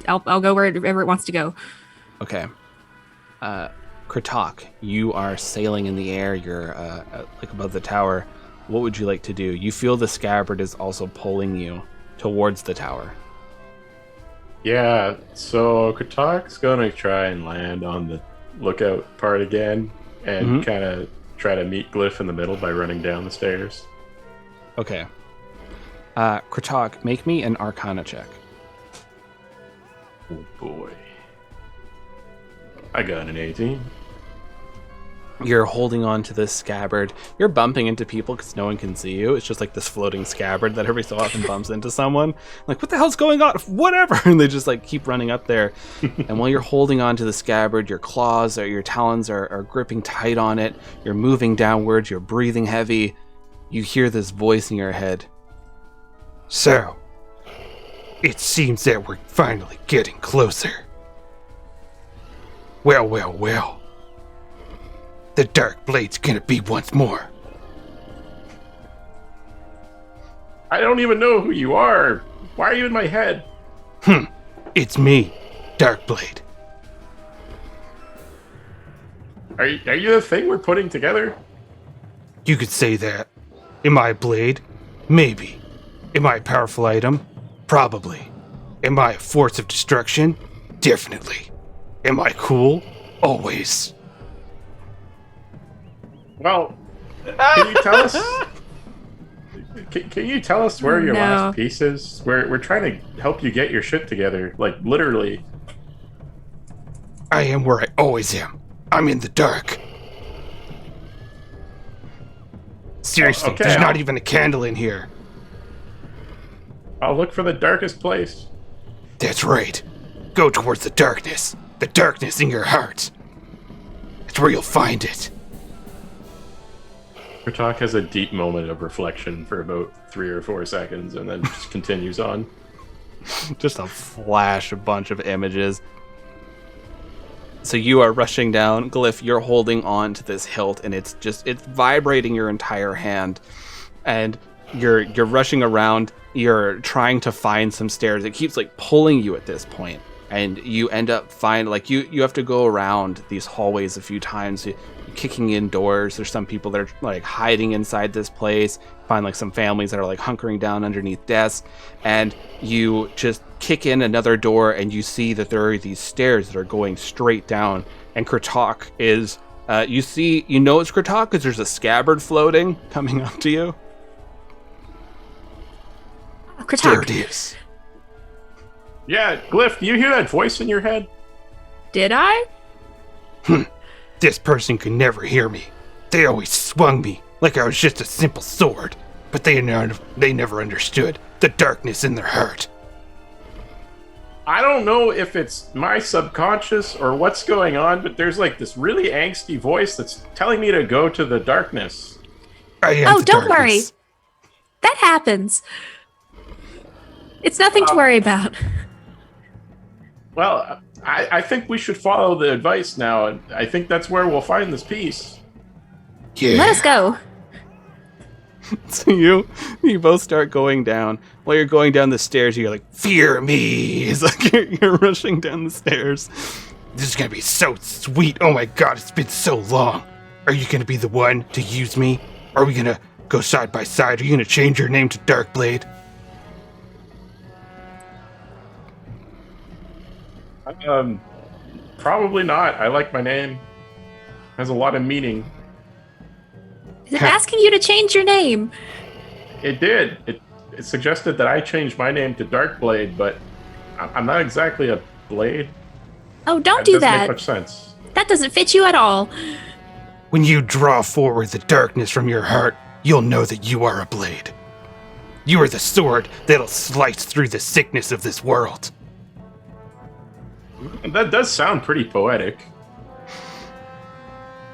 I'll go wherever it wants to go. Okay. Kratok, you are sailing in the air. You're like above the tower. What would you like to do? You feel the scabbard is also pulling you towards the tower. Yeah, so Kratok's gonna try and land on the lookout part again and kind of try to meet Glyph in the middle by running down the stairs. Okay. Kratok, make me an Arcana check. Oh boy. I got an 18. You're holding on to this scabbard. You're bumping into people because no one can see you. It's just like this floating scabbard that every so often bumps into someone. Like, what the hell's going on? Whatever. And they just like keep running up there. And while you're holding on to the scabbard, your claws or your talons are gripping tight on it. You're moving downwards. You're breathing heavy. You hear this voice in your head. So, it seems that we're finally getting closer. Well. The Dark Blade's gonna be once more. I don't even know who you are. Why are you in my head? It's me, Darkblade. Are you the thing we're putting together? You could say that. Am I a blade? Maybe. Am I a powerful item? Probably. Am I a force of destruction? Definitely. Am I cool? Always. Well, can you tell us? Can you tell us where your last piece is? We're trying to help you get your shit together, like literally. I am where I always am. I'm in the dark. Seriously, Okay, there's not even a candle in here. I'll look for the darkest place. That's right. Go towards the darkness. The darkness in your heart. That's where you'll find it. Kratok has a deep moment of reflection for about 3 or 4 seconds and then just continues on. Just a flash, a bunch of images. So you are rushing down. Glyph, you're holding on to this hilt, and it's vibrating your entire hand. And you're rushing around. You're trying to find some stairs. It keeps like pulling you at this point. And you end up you have to go around these hallways a few times. You're kicking in doors. There's some people that are like hiding inside this place. Find like some families that are like hunkering down underneath desks. And you just kick in another door, and you see that there are these stairs that are going straight down. And Kratok is, you know it's Kratok because there's a scabbard floating coming up to you. Kratok. There it is. Yeah, Glyph, do you hear that voice in your head? Did I? This person could never hear me. They always swung me like I was just a simple sword, but they never understood the darkness in their heart. I don't know if it's my subconscious or what's going on, but there's like this really angsty voice that's telling me to go to the darkness. I am Oh, the don't worry. darkness. That happens. It's nothing to worry about. Well, I think we should follow the advice now, and I think that's where we'll find this piece. Yeah. Let us go. So you both start going down. While you're going down the stairs, you're like, "Fear me!" It's like you're rushing down the stairs. This is gonna be so sweet. Oh my god, it's been so long. Are you gonna be the one to use me? Are we gonna go side by side? Are you gonna change your name to Darkblade? Probably not. I like my name. It has a lot of meaning. Is it asking you to change your name? It did. It suggested that I change my name to Darkblade, but I'm not exactly a blade. Oh, don't do doesn't that. make much sense. That doesn't fit you at all. When you draw forward the darkness from your heart, you'll know that you are a blade. You are the sword that'll slice through the sickness of this world. That does sound pretty poetic.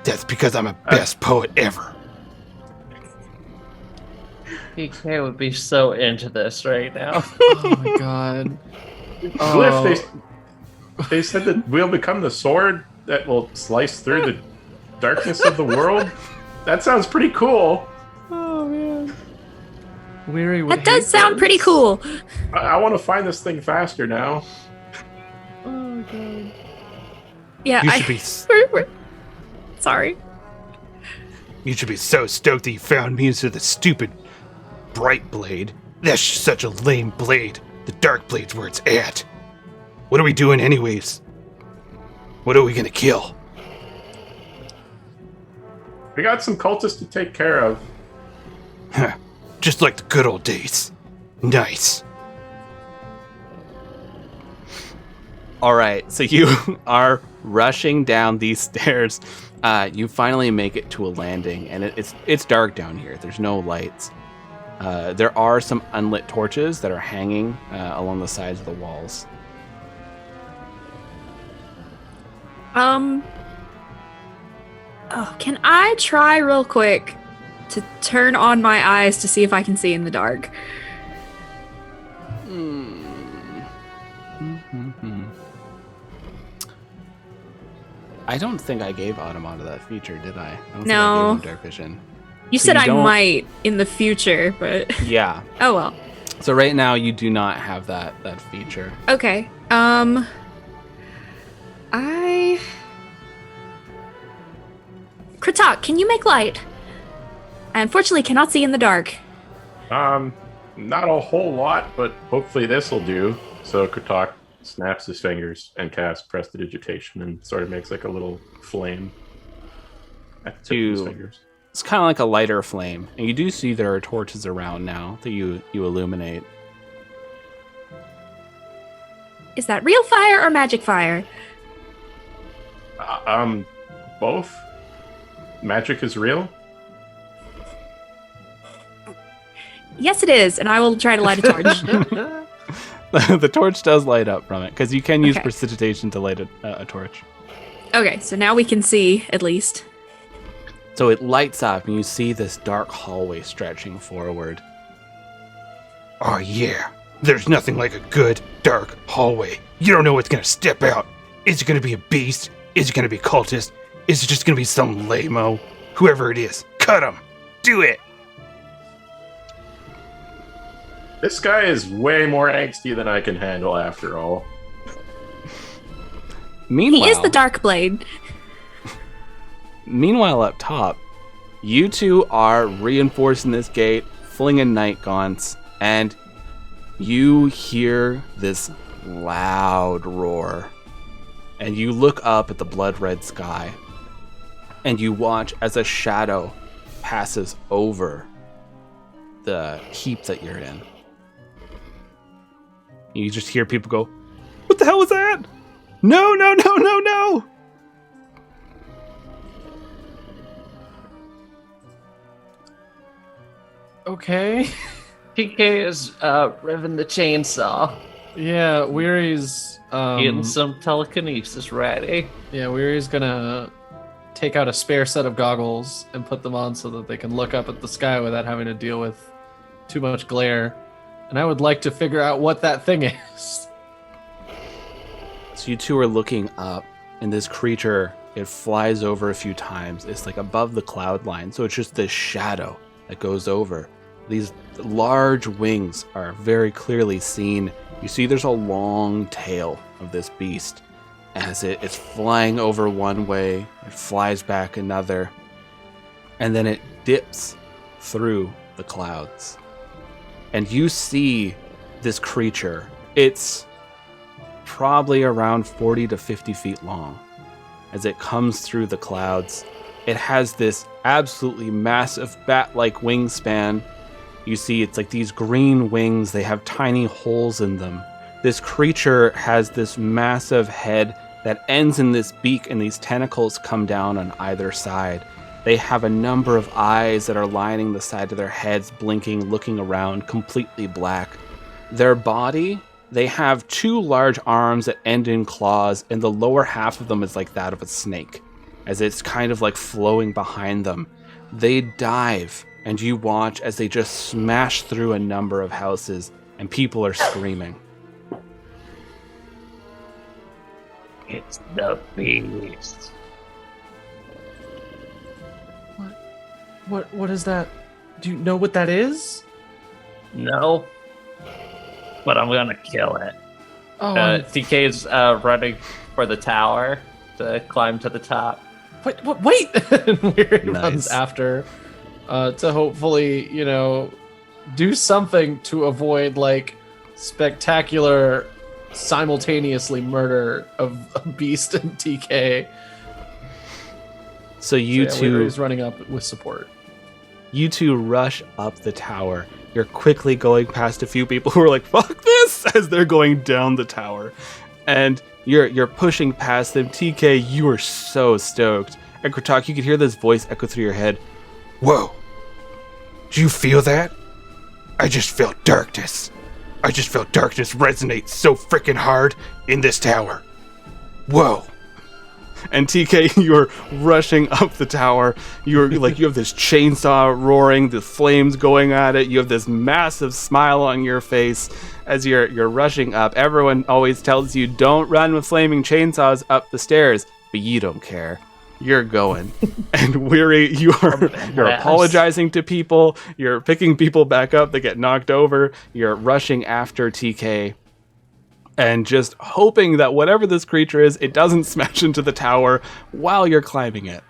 That's because I'm a best poet ever. PK would be so into this right now. Oh my god. Glyph, they said that we'll become the sword that will slice through the darkness of the world. That sounds pretty cool. Oh man. Weary would That does hate sound this. pretty cool. I want to find this thing faster now. Oh god. Yeah, You should be Sorry. you should be so stoked that you found me instead of the stupid bright blade. That's such a lame blade. The dark blade's where it's at. What are we doing anyways? What are we gonna kill? We got some cultists to take care of. Huh. Just like the good old days. Nice. All right, so you are rushing down these stairs. You finally make it to a landing, and it's dark down here. There's no lights. There are some unlit torches that are hanging along the sides of the walls. Oh, can I try real quick to turn on my eyes to see if I can see in the dark? I don't think I gave Automata that feature, did I? I don't No. think I gave him dark vision. You So said you I don't- might in the future, but Yeah. oh well. So right now you do not have that feature. Okay. Kratok, can you make light? I unfortunately cannot see in the dark. Not a whole lot, but hopefully this will do. So Kratok snaps his fingers and casts prestidigitation and sort of makes like a little flame at the tip of his To- fingers. It's kind of like a lighter flame, and you do see there are torches around now that you illuminate. Is that real fire or magic fire? Both. Magic is real. Yes, it is, and I will try to light a torch. The torch does light up from it, because you can use Okay. prestidigitation to light a torch. Okay, so now we can see, at least. So it lights up, and you see this dark hallway stretching forward. Oh yeah. There's nothing like a good, dark hallway. You don't know what's gonna step out. Is it gonna be a beast? Is it gonna be a cultist? Is it just gonna be some lame-o? Whoever it is, cut him. Do it. This guy is way more angsty than I can handle after all. Meanwhile, He is the Dark Blade. Meanwhile, up top, you two are reinforcing this gate, flinging night gaunts, and you hear this loud roar. And you look up at the blood-red sky, and you watch as a shadow passes over the heap that you're in. You just hear people go, the hell was that? No, no, no, no, no! Okay. TK is revving the chainsaw. Yeah, Weary's Getting some telekinesis ready. yeah, Weary's gonna take out a spare set of goggles and put them on so that they can look up at the sky without having to deal with too much glare. And I would like to figure out what that thing is. So you two are looking up, and this creature, it flies over a few times. It's like above the cloud line, so it's just this shadow that goes over. These large wings are very clearly seen. You see there's a long tail of this beast. As it's flying over one way, it flies back another, and then it dips through the clouds. And you see this creature. It's probably around 40 to 50 feet long. As it comes through the clouds, it has this absolutely massive bat-like wingspan. You see it's like these green wings, they have tiny holes in them. This creature has this massive head that ends in this beak, and these tentacles come down on either side. They have a number of eyes that are lining the side of their heads, blinking, looking around, completely black. Their body, they have two large arms that end in claws, and the lower half of them is like that of a snake, as it's kind of like flowing behind them. They dive, and you watch as they just smash through a number of houses, and people are screaming. It's the beast. What is that? Do you know what that is? No. But I'm gonna kill it. Oh, TK's running for the tower to climb to the top. wait! And Weary Nice. runs after to hopefully, do something to avoid like spectacular simultaneously murder of Beast and TK. So you two Weary's running up with support. You two rush up the tower. You're quickly going past a few people who are like, fuck this, as they're going down the tower. And you're pushing past them. TK, you are so stoked. And Kratok, you could hear this voice echo through your head. Whoa. Do you feel that? I just felt darkness. I just felt darkness resonate so freaking hard in this tower. Whoa. And TK, you're rushing up the tower. You're like, you have this chainsaw roaring, the flames going at it. You have this massive smile on your face as you're rushing up. Everyone always tells you, don't run with flaming chainsaws up the stairs, but you don't care. You're going. And Weary, you're apologizing to people. You're picking people back up that get knocked over. You're rushing after TK. And just hoping that whatever this creature is, it doesn't smash into the tower while you're climbing it.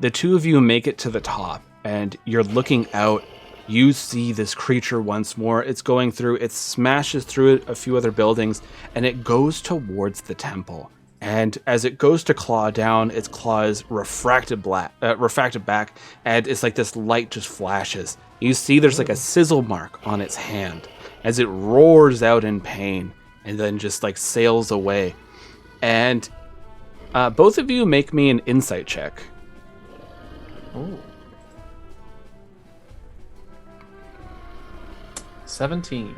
The two of you make it to the top, and you're looking out. You see this creature once more. It's going through, it smashes through a few other buildings, and it goes towards the temple. And as it goes to claw down, its claw is refracted back, and it's like this light just flashes. You see there's like a sizzle mark on its hand as it roars out in pain and then just like sails away. And both of you make me an insight check. Ooh. 17.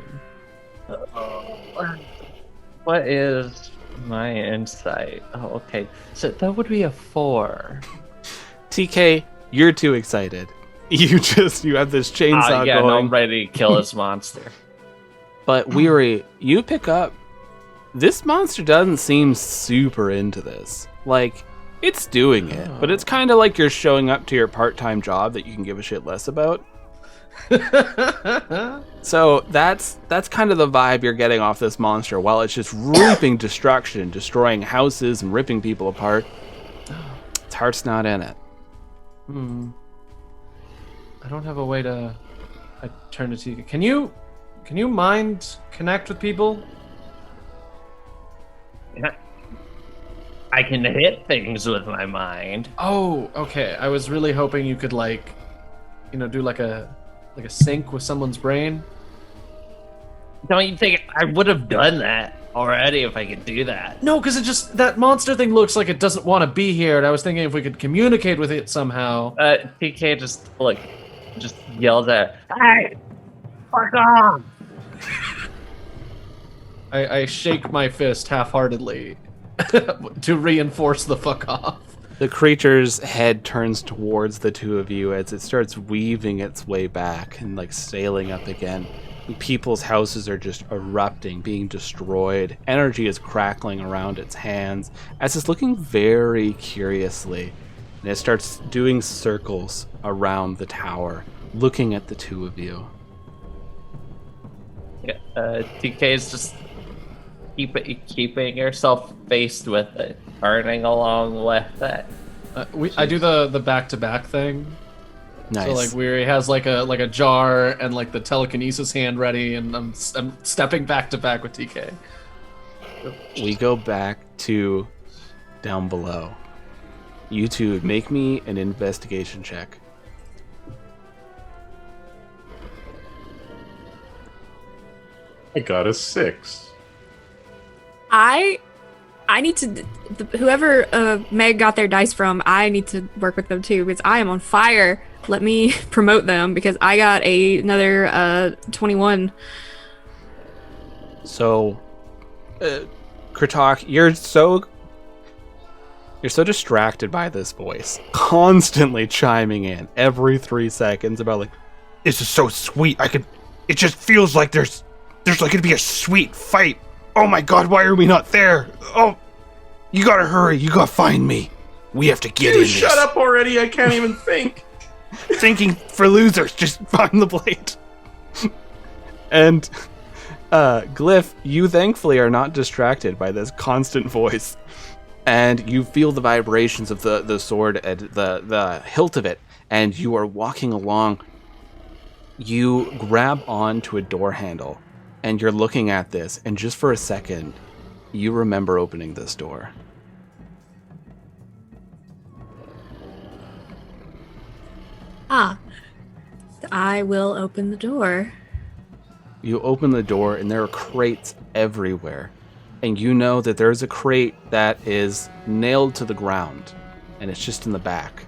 What is my insight? Oh, okay. So that would be a 4. TK, you're too excited. You have this chainsaw No, going. I'm ready to kill this monster. But Weary, you pick up, this monster doesn't seem super into this. Like, it's doing it, but it's kind of like you're showing up to your part-time job that you can give a shit less about. So that's kind of the vibe you're getting off this monster, while it's just reaping destruction, destroying houses and ripping people apart. Its heart's not in it. I don't have a way to turn to TK. Can you mind connect with people? I can hit things with my mind. Oh, okay. I was really hoping you could do like a sync with someone's brain. don't you think I would have done that already if I could do that? No, because that monster thing looks like it doesn't want to be here, and I was thinking if we could communicate with it somehow. TK just yells at, "Hey, fuck off!" I shake my fist half-heartedly to reinforce the fuck off. The creature's head turns towards the two of you as it starts weaving its way back and like sailing up again. People's houses are just erupting, being destroyed. Energy is crackling around its hands as it's looking very curiously. And it starts doing circles around the tower, looking at the two of you. TK is just keeping yourself faced with it, turning along with it. I do the back-to-back thing. Nice. So like Weary has like a jar and like the telekinesis hand ready, and I'm stepping back to back with TK. We go back to down below. You two, make me an investigation check. I got a 6. I need to, whoever Meg got their dice from, I need to work with them too, because I am on fire. Let me promote them, because I got another 21. So, Kratok, you're so distracted by this voice, constantly chiming in every 3 seconds about like, This is so sweet. It just feels like there's like gonna be a sweet fight. Oh my god, why are we not there? Oh, you gotta hurry. You gotta find me. We have to get in this. Shut up already! I can't even think. Thinking for losers. Just find the blade. And Glyph, you thankfully are not distracted by this constant voice, and you feel the vibrations of the sword at the hilt of it, and you are walking along. You grab onto a door handle, and you're looking at this, and just for a second, you remember opening this door. I will open the door. You open the door, and there are crates everywhere. And you know that there's a crate that is nailed to the ground, and it's just in the back.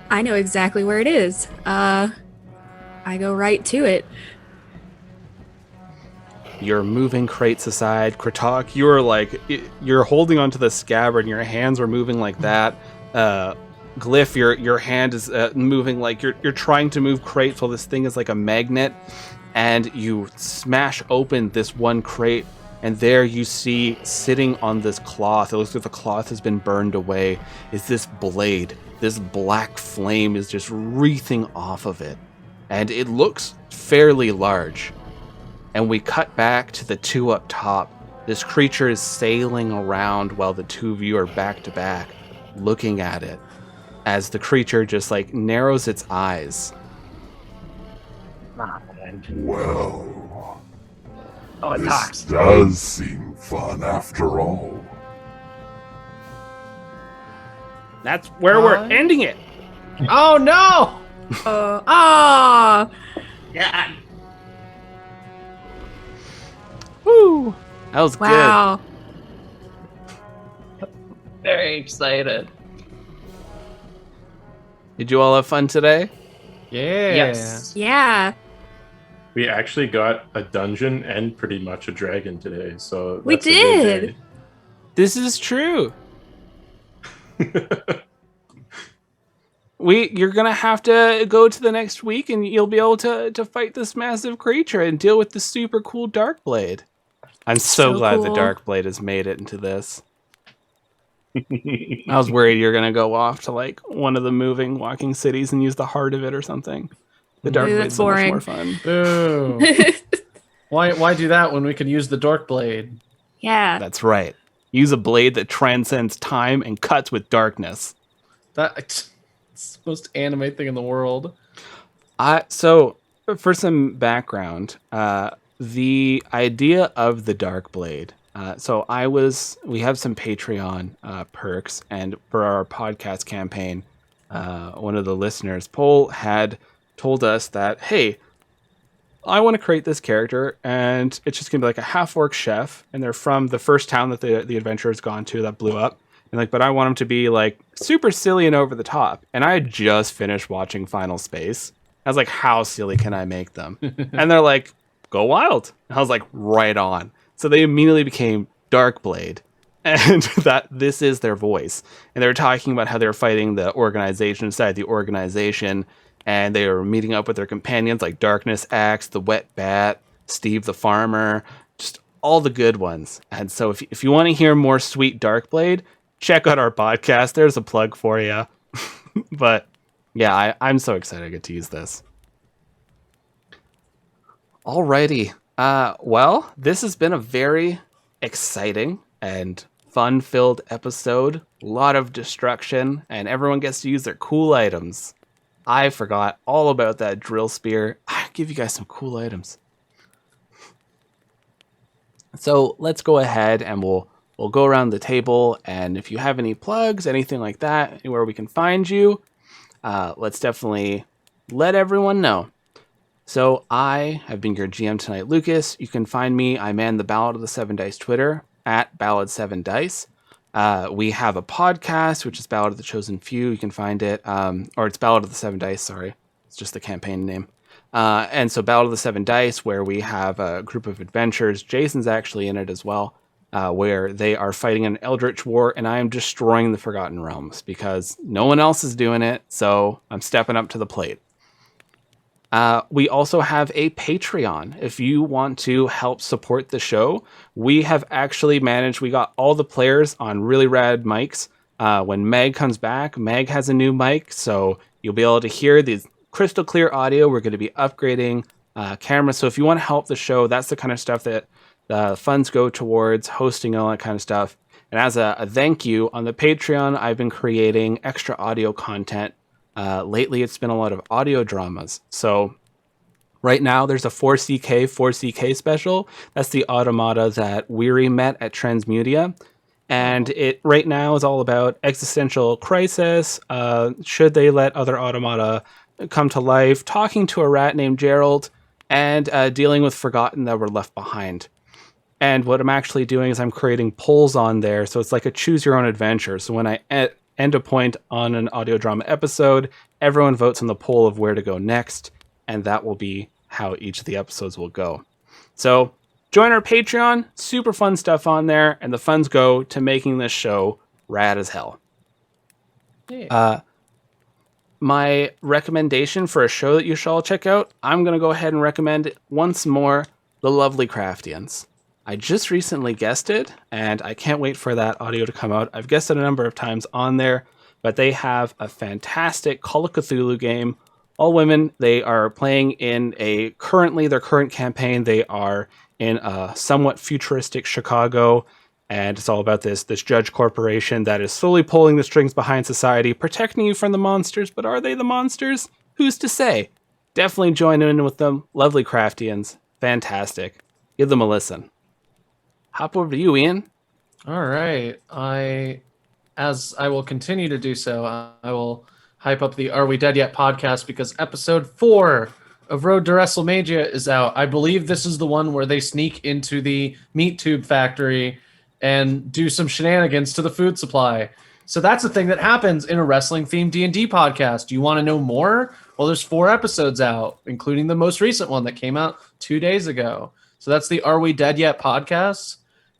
I know exactly where it is. I go right to it. You're moving crates aside. Kratok, you're holding onto the scabbard, and your hands are moving like that. Glyph, your hand is moving like you're trying to move crates while this thing is like a magnet, and you smash open this one crate, and there you see, sitting on this cloth, it looks like the cloth has been burned away, is this blade. This black flame is just wreathing off of it, and it looks fairly large. And we cut back to the two up top. This creature is sailing around while the two of you are back to back, looking at it, as the creature just like narrows its eyes. Well, Oh, it this talks. does seem fun after all. That's where we're ending it. Oh no! Yeah. Woo! That was Wow. Very excited. good. Did you all have fun today? Yeah. Yes. Yeah. We actually got a dungeon and pretty much a dragon today, so We that's a good did. This is true. You're gonna have to go to the next week, and you'll be able to fight this massive creature and deal with the super cool Darkblade. I'm so glad the cool. Darkblade has made it into this. I was worried you're gonna go off to like one of the moving walking cities and use the heart of it or something. The Darkblade's that's so much boring. more fun. Boo. Why do that when we can use the Dork Blade? Yeah. That's right. Use a blade that transcends time and cuts with darkness. It's the most anime thing in the world. So, for some background, the idea of the Darkblade. We have some Patreon perks, and for our podcast campaign, one of the listeners, Paul, had told us that, hey, I want to create this character, and it's just gonna be like a half-orc chef, and they're from the first town that the adventurer's gone to that blew up. And like, but I want them to be like super silly and over the top. And I had just finished watching Final Space. I was like, how silly can I make them? And they're like, go wild. And I was like, right on. So they immediately became Darkblade, and that this is their voice. And they were talking about how they were fighting the organization inside the organization, and they were meeting up with their companions like Darkness Axe, the Wet Bat, Steve the Farmer, just all the good ones. And so if you want to hear more sweet Darkblade, check out our podcast. There's a plug for you. But yeah, I'm so excited I get to use this. Alrighty. Well, this has been a very exciting and fun-filled episode. A lot of destruction, and everyone gets to use their cool items. I forgot all about that drill spear. I'll give you guys some cool items. So let's go ahead and we'll go around the table, and if you have any plugs, anything like that, anywhere we can find you, let's definitely let everyone know. So I have been your GM tonight, Lucas. You can find me. I man the Ballad of the Seven Dice Twitter at Ballad7Dice. We have a podcast, which is Ballad of the Chosen Few. You can find it, or it's Ballad of the Seven Dice, sorry. It's just the campaign name. And so Ballad of the Seven Dice, where we have a group of adventurers. Jason's actually in it as well, where they are fighting an eldritch war, and I am destroying the Forgotten Realms because no one else is doing it, so I'm stepping up to the plate. We also have a Patreon. If you want to help support the show, we have actually managed, we got all the players on really rad mics. When Meg comes back, Meg has a new mic, so you'll be able to hear these crystal clear audio. We're going to be upgrading cameras. So if you want to help the show, that's the kind of stuff that the funds go towards, hosting and all that kind of stuff. And as a thank you, on the Patreon, I've been creating extra audio content. Lately, it's been a lot of audio dramas. So right now, there's a 4CK special. That's the automata that Weary met at Transmedia. And it right now is all about existential crisis. Should they let other automata come to life? Talking to a rat named Gerald, and dealing with forgotten that were left behind. And what I'm actually doing is I'm creating polls on there. So it's like a choose your own adventure. So when I end a point on an audio drama episode, everyone votes on the poll of where to go next, and that will be how each of the episodes will go. So join our Patreon, super fun stuff on there, and the funds go to making this show rad as hell. Yeah. My recommendation for a show that you should all check out, I'm going to go ahead and recommend once more The Lovely Craftians. I just recently guested, and I can't wait for that audio to come out. I've guested a number of times on there, but they have a fantastic Call of Cthulhu game. All women, they are playing in their current campaign, they are in a somewhat futuristic Chicago, and it's all about this judge corporation that is slowly pulling the strings behind society, protecting you from the monsters, but are they the monsters? Who's to say? Definitely join in with them. Lovely Craftians. Fantastic. Give them a listen. Hop over to you, Ian. All right. As I will continue to do so, I will hype up the Are We Dead Yet podcast, because episode 4 of Road to WrestleMania is out. I believe this is the one where they sneak into the meat tube factory and do some shenanigans to the food supply. So that's the thing that happens in a wrestling-themed D&D podcast. Do you want to know more? Well, there's 4 episodes out, including the most recent one that came out 2 days ago. So that's the Are We Dead Yet podcast.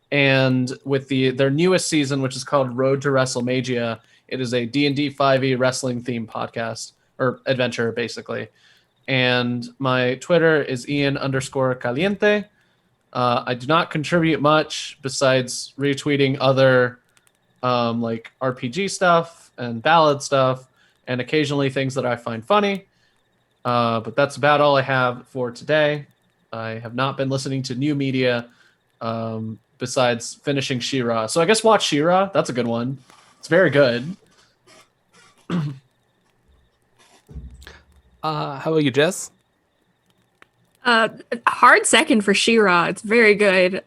And with their newest season, which is called Road to WrestleMania, it is a D&D 5e wrestling themed podcast, or adventure, basically. And my Twitter is Ian_Caliente. I do not contribute much besides retweeting other like RPG stuff and ballad stuff, and occasionally things that I find funny. But that's about all I have for today. I have not been listening to new media besides finishing She-Ra. So I guess watch She-Ra. That's a good one. It's very good. How about you, Jess? Hard second for She-Ra. It's very good.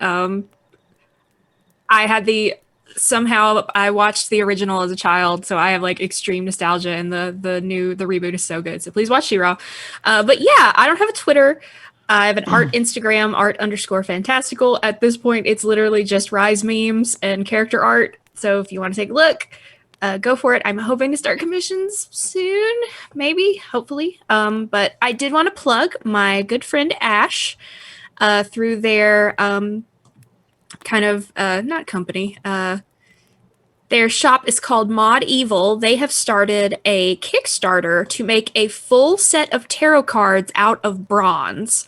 Somehow I watched the original as a child, so I have like extreme nostalgia, and the reboot is so good. So please watch She-Ra. But yeah, I don't have a Twitter. I have an art Instagram, art_fantastical. At this point, it's literally just Rise memes and character art. So if you want to take a look, go for it. I'm hoping to start commissions soon, maybe, hopefully. But I did want to plug my good friend Ash through their kind of not company. Their shop is called Mod Evil. They have started a Kickstarter to make a full set of tarot cards out of bronze.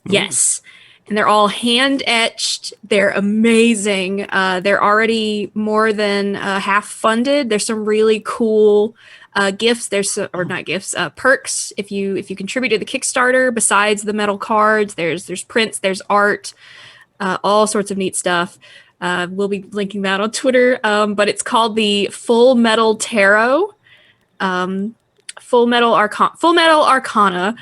Yes. And they're all hand etched. They're amazing. They're already more than half funded. There's some really cool gifts. Or not gifts, perks. If you contribute to the Kickstarter, besides the metal cards, there's prints, there's art, all sorts of neat stuff. We'll be linking that on Twitter. But it's called the Full Metal Tarot, Full Metal Arcana.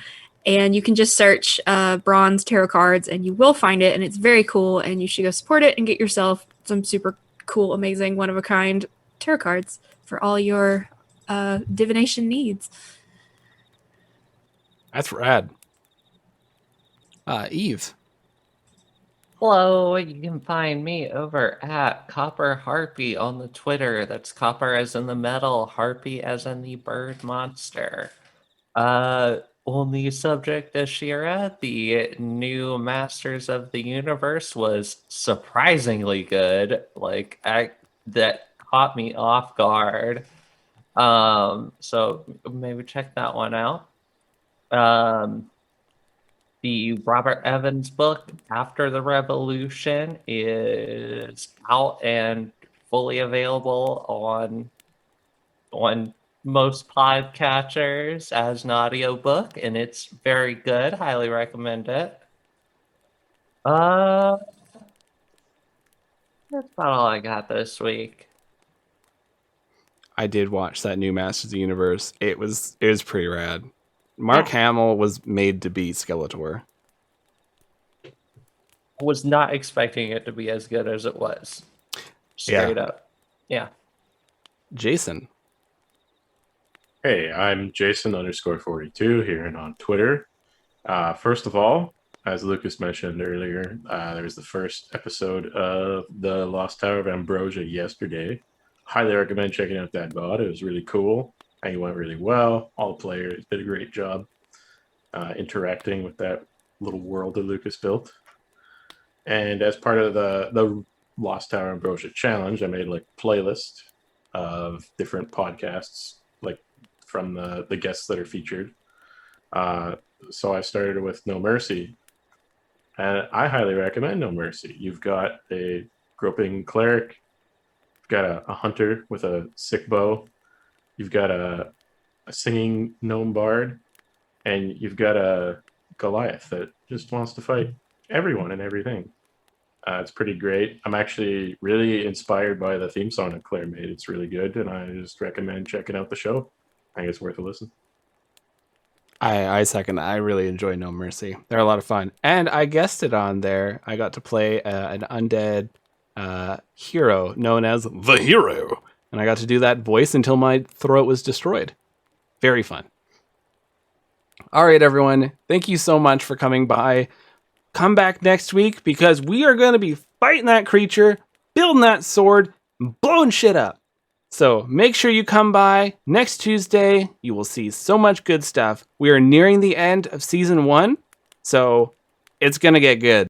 And you can just search bronze tarot cards and you will find it. And it's very cool. And you should go support it and get yourself some super cool, amazing, one-of-a-kind tarot cards for all your divination needs. That's rad. Eve. Hello, you can find me over at Copper Harpy on the Twitter. That's copper as in the metal, harpy as in the bird monster. On the subject of Shira, the new Masters of the Universe was surprisingly good. That caught me off guard. So maybe check that one out. The Robert Evans book, After the Revolution, is out and fully available on most podcatchers as an audiobook, and it's very good. Highly recommend it. That's about all I got this week. I did watch that new Masters of the Universe. It was pretty rad. Mark Hamill was made to be Skeletor. Was not expecting it to be as good as it was. Straight up. Yeah. Jason. Hey, I'm Jason_42 here and on Twitter. First of all, as Lucas mentioned earlier, there was the first episode of the Lost Tower of Ambrosia yesterday. Highly recommend checking out that VOD. It was really cool. I think it went really well. All the players did a great job interacting with that little world that Lucas built. And as part of the Lost Tower Ambrosia challenge, I made a playlist of different podcasts, from the guests that are featured. So I started with No Mercy. And I highly recommend No Mercy. You've got a groping cleric, you've got a hunter with a sick bow, you've got a singing gnome bard, and you've got a Goliath that just wants to fight everyone and everything. It's pretty great. I'm actually really inspired by the theme song that Claire made. It's really good, and I just recommend checking out the show. I think it's worth a listen. I second. I really enjoy No Mercy. They're a lot of fun. And I guested on there. I got to play an undead hero known as the Hero. And I got to do that voice until my throat was destroyed. Very fun. All right, everyone. Thank you so much for coming by. Come back next week because we are going to be fighting that creature, building that sword, and blowing shit up. So make sure you come by next Tuesday. You will see so much good stuff. We are nearing the end of season 1, so it's going to get good.